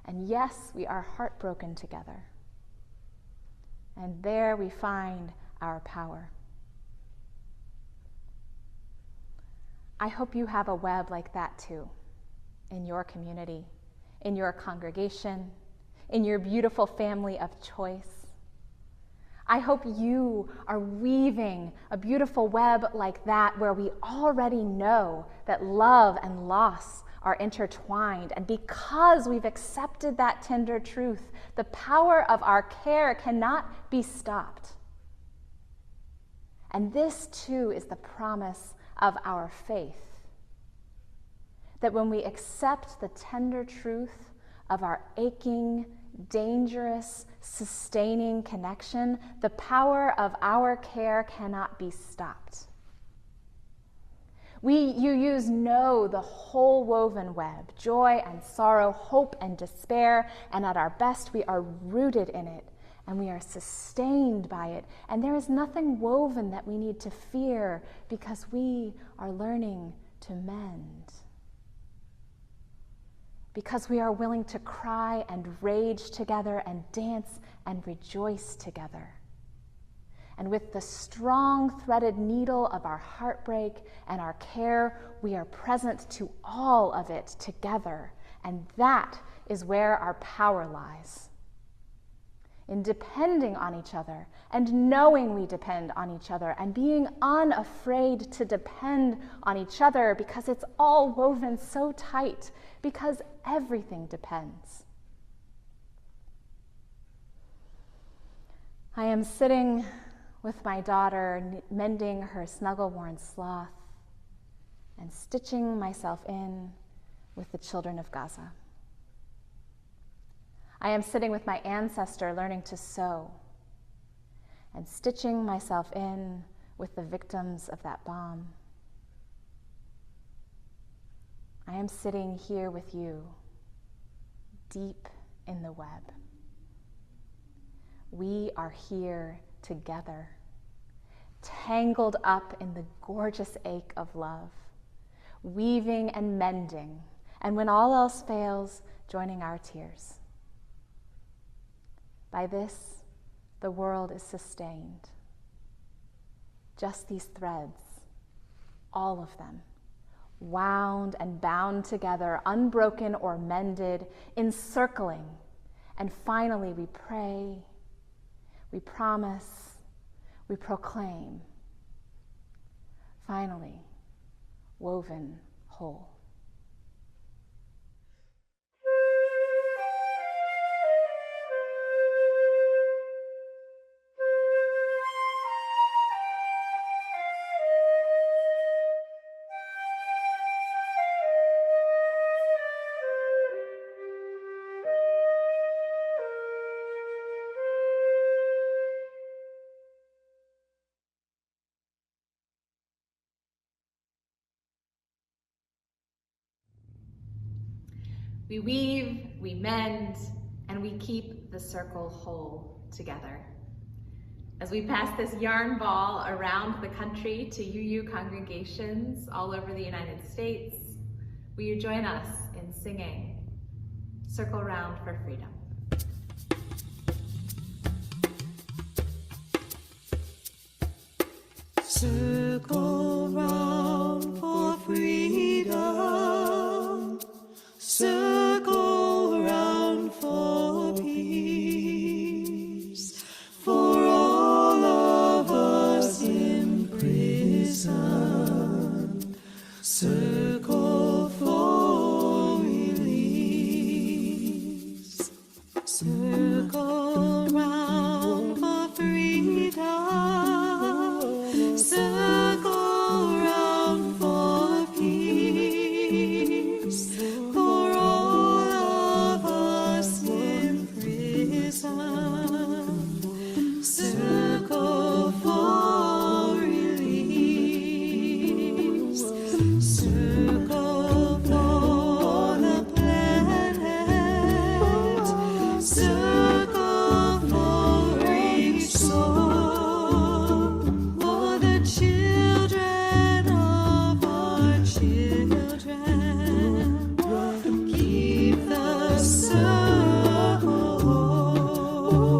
And yes, we are heartbroken together. And there we find our power. I hope you have a web like that too, in your community, in your congregation, in your beautiful family of choice. I hope you are weaving a beautiful web like that, where we already know that love and loss are intertwined. And because we've accepted that tender truth, the power of our care cannot be stopped. And this too is the promise of our faith, that when we accept the tender truth of our aching, dangerous, sustaining connection, the power of our care cannot be stopped. We UUs know the whole woven web, joy and sorrow, hope and despair, and at our best we are rooted in it, and we are sustained by it, and there is nothing woven that we need to fear, because we are learning to mend. because we are willing to cry and rage together and dance and rejoice together. And with the strong threaded needle of our heartbreak and our care, we are present to all of it together. And that is where our power lies. In depending on each other and knowing we depend on each other and being unafraid to depend on each other because it's all woven so tight, because everything depends. I am sitting with my daughter, mending her snuggle-worn sloth and stitching myself in with the children of Gaza. I am sitting with my ancestor learning to sew and stitching myself in with the victims of that bomb. I am sitting here with you, deep in the web. We are here together, tangled up in the gorgeous ache of love, weaving and mending, and when all else fails, joining our tears. By this, the world is sustained. Just these threads, all of them, wound and bound together, unbroken or mended, encircling, and finally we pray, we promise, we proclaim, finally, woven whole. We weave, we mend, and we keep the circle whole together. As we pass this yarn ball around the country to UU congregations all over the United States, will you join us in singing Circle Round for Freedom? Circle round for freedom. Circle round for peace. For all of us in prison. Circle for release. Circle round for freedom. Circle round for peace. For all of us in prison. Circle for release. Circle for the planet. Circle for each soul. For the children of our children. Keep the circle whole.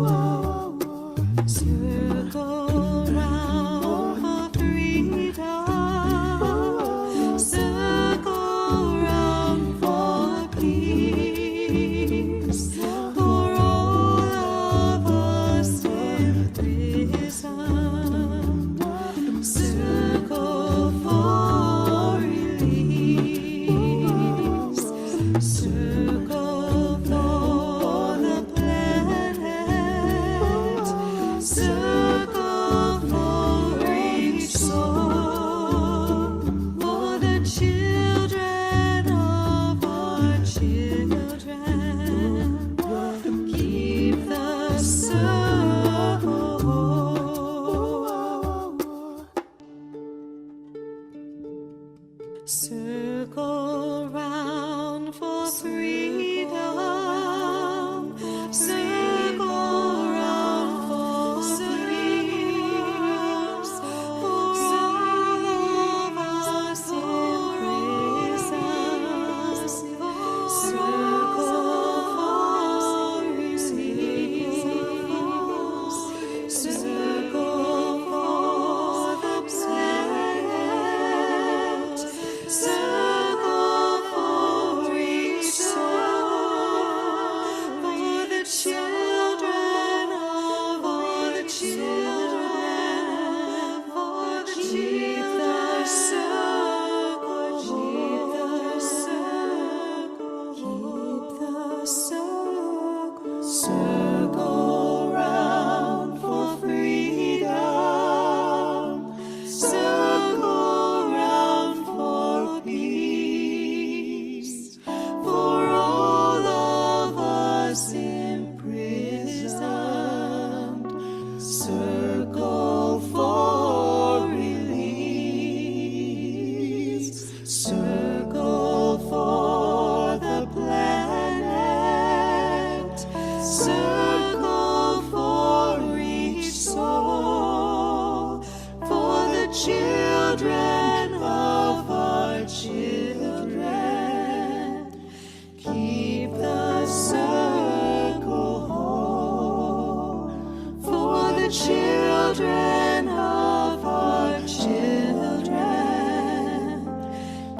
children of our children,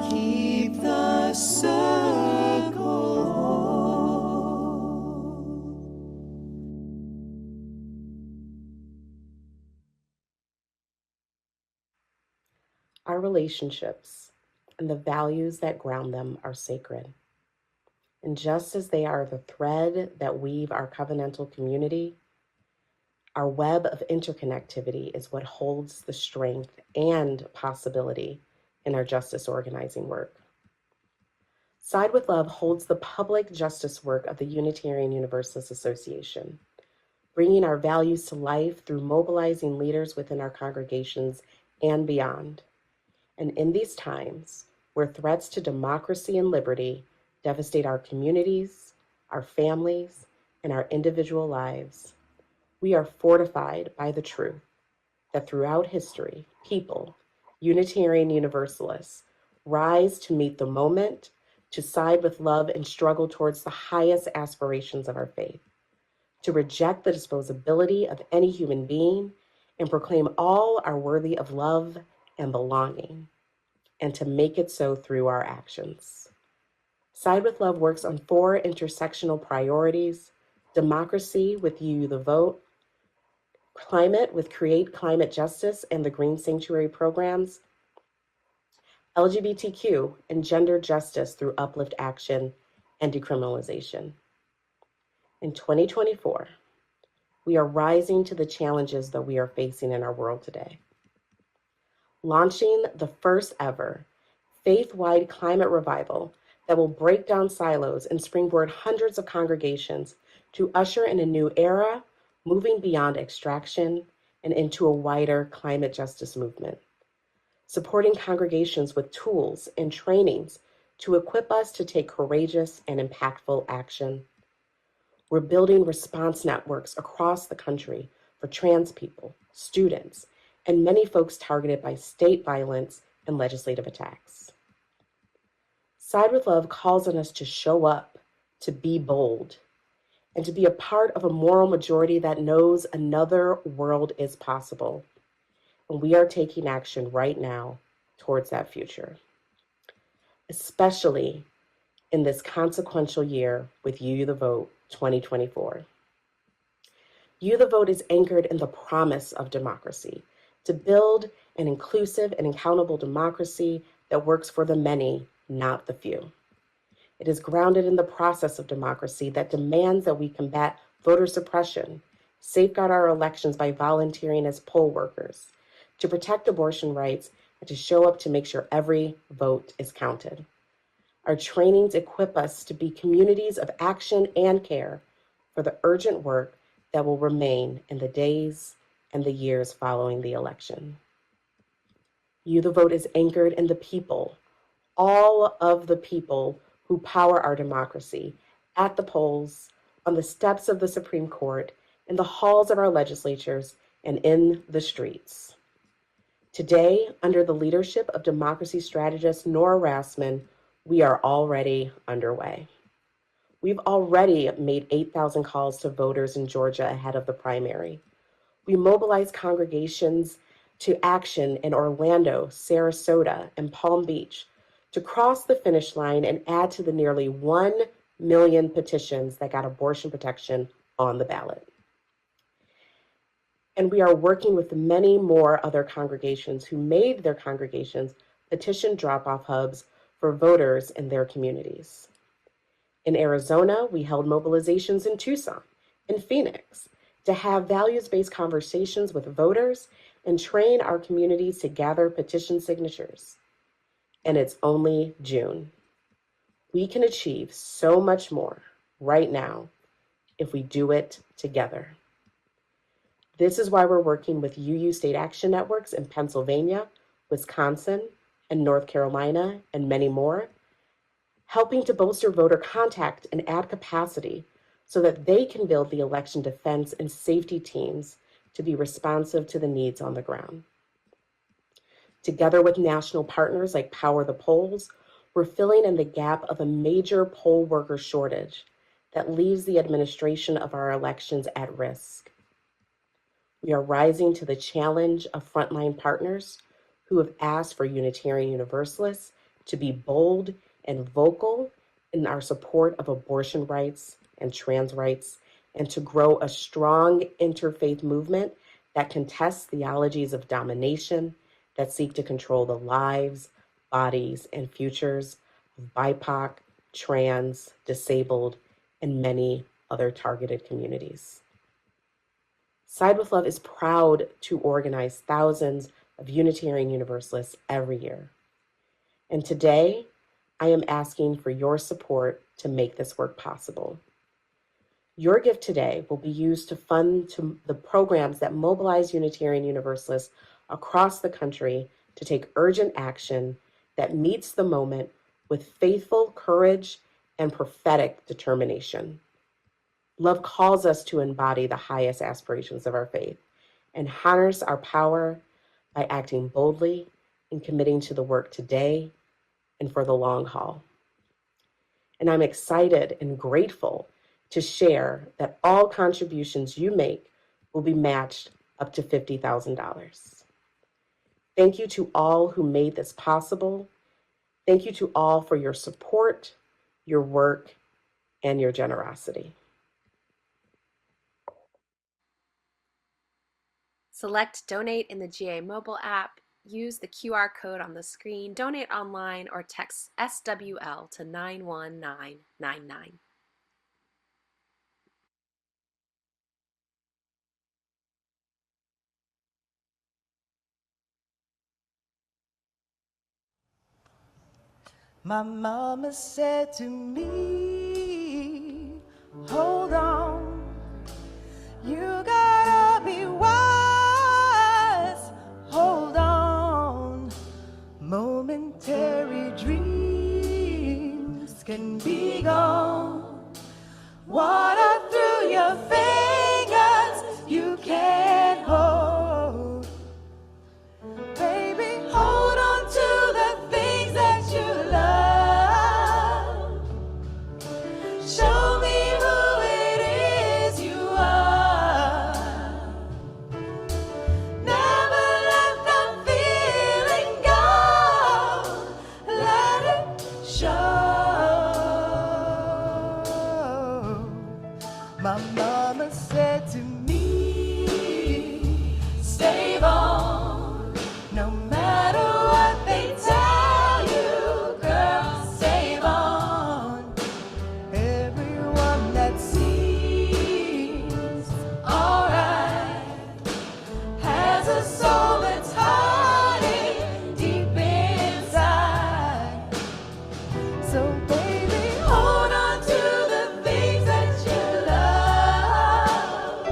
keep the circle whole. Our relationships and the values that ground them are sacred. And just as they are the thread that weave our covenantal community, our web of interconnectivity is what holds the strength and possibility in our justice organizing work. Side with Love holds the public justice work of the Unitarian Universalist Association, bringing our values to life through mobilizing leaders within our congregations and beyond. And in these times, where threats to democracy and liberty devastate our communities, our families, and our individual lives, we are fortified by the truth that throughout history, people, Unitarian Universalists, rise to meet the moment, to side with love and struggle towards the highest aspirations of our faith, to reject the disposability of any human being and proclaim all are worthy of love and belonging, and to make it so through our actions. Side with Love works on 4 intersectional priorities: democracy with UU the Vote, climate with Create Climate Justice and the Green Sanctuary programs, LGBTQ and gender justice through Uplift Action and decriminalization. In 2024, we are rising to the challenges that we are facing in our world today. Launching the first ever faith-wide climate revival that will break down silos and springboard hundreds of congregations to usher in a new era, moving beyond extraction and into a wider climate justice movement. Supporting congregations with tools and trainings to equip us to take courageous and impactful action. We're building response networks across the country for trans people, students, and many folks targeted by state violence and legislative attacks. Side with Love calls on us to show up, to be bold, and to be a part of a moral majority that knows another world is possible. And we are taking action right now towards that future, especially in this consequential year with UU the Vote 2024. UU the Vote is anchored in the promise of democracy, to build an inclusive and accountable democracy that works for the many, not the few. It is grounded in the process of democracy that demands that we combat voter suppression, safeguard our elections by volunteering as poll workers, to protect abortion rights, and to show up to make sure every vote is counted. Our trainings equip us to be communities of action and care for the urgent work that will remain in the days and the years following the election. UU the Vote is anchored in the people, all of the people who power our democracy, at the polls, on the steps of the Supreme Court, in the halls of our legislatures, and in the streets. Today, under the leadership of democracy strategist Nora Rassman, we are already underway. We've already made 8,000 calls to voters in Georgia ahead of the primary. We mobilized congregations to action in Orlando, Sarasota, and Palm Beach to cross the finish line and add to the nearly 1 million petitions that got abortion protection on the ballot. And we are working with many more other congregations who made their congregations petition drop-off hubs for voters in their communities. In Arizona, we held mobilizations in Tucson and Phoenix to have values-based conversations with voters and train our communities to gather petition signatures. And it's only June. We can achieve so much more right now if we do it together. This is why we're working with UU state action networks in Pennsylvania, Wisconsin, and North Carolina, and many more, helping to bolster voter contact and add capacity so that they can build the election defense and safety teams to be responsive to the needs on the ground. Together with national partners like Power the Polls, we're filling in the gap of a major poll worker shortage that leaves the administration of our elections at risk. We are rising to the challenge of frontline partners who have asked for Unitarian Universalists to be bold and vocal in our support of abortion rights and trans rights, and to grow a strong interfaith movement that contests theologies of domination that seek to control the lives, bodies, and futures of BIPOC, trans, disabled, and many other targeted communities. Side with Love is proud to organize thousands of Unitarian Universalists every year. And today, I am asking for your support to make this work possible. Your gift today will be used to fund the programs that mobilize Unitarian Universalists across the country to take urgent action that meets the moment with faithful courage and prophetic determination. Love calls us to embody the highest aspirations of our faith and harness our power by acting boldly and committing to the work today and for the long haul. And I'm excited and grateful to share that all contributions you make will be matched up to $50,000. Thank you to all who made this possible. Thank you to all for your support, your work, and your generosity. Select Donate in the GA mobile app, use the QR code on the screen, donate online, or text SWL to 91999. My mama said to me, hold on, you gotta be wise, hold on. Momentary dreams can be gone. Water through your fingers you can't hold. Baby, hold on to the things that you love. Show me who it is you are. Never let the feeling go. Let it show. My mama said to me, save on. No matter what they tell you, girl, save on. Everyone that seems alright has a soul that's hurting deep inside. So baby, hold on to the things that you love.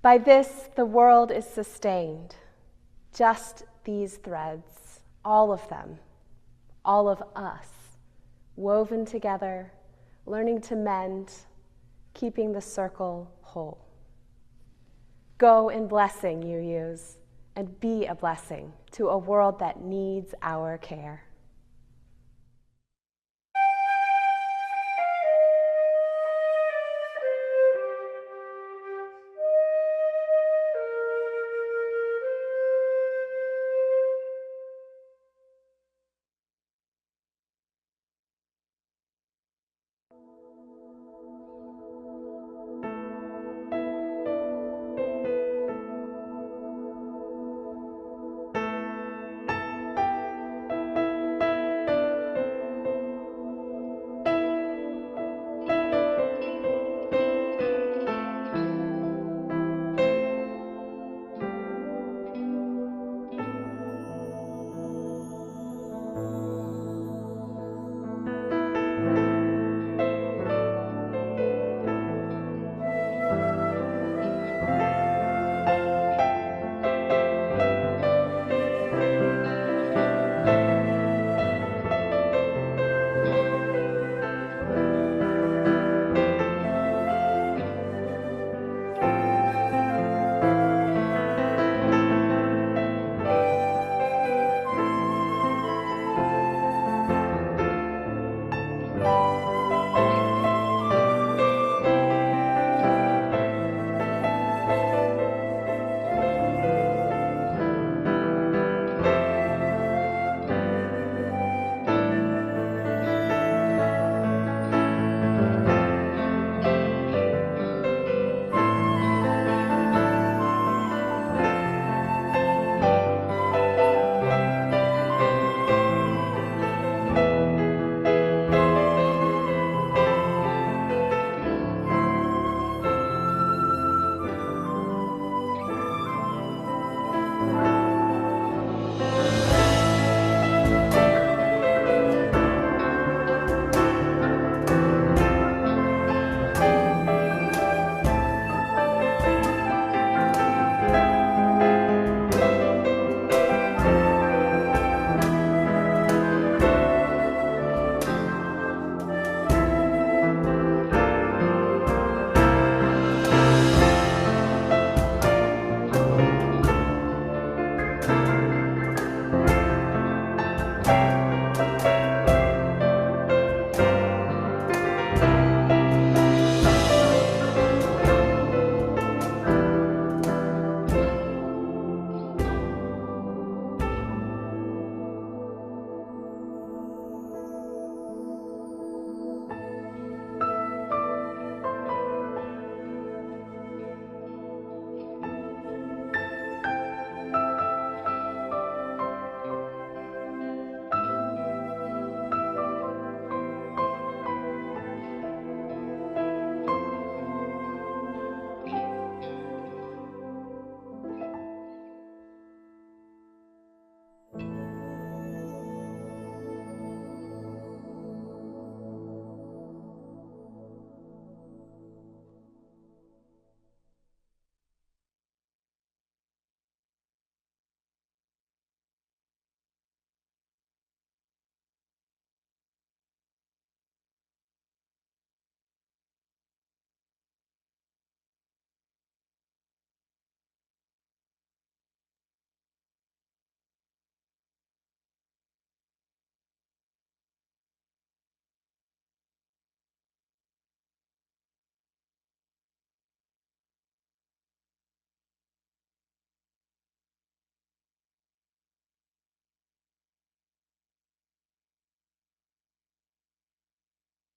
By this, the world is sustained. Just these threads, all of them, all of us, woven together, learning to mend, keeping the circle whole. Go in blessing, UUs, and be a blessing to a world that needs our care.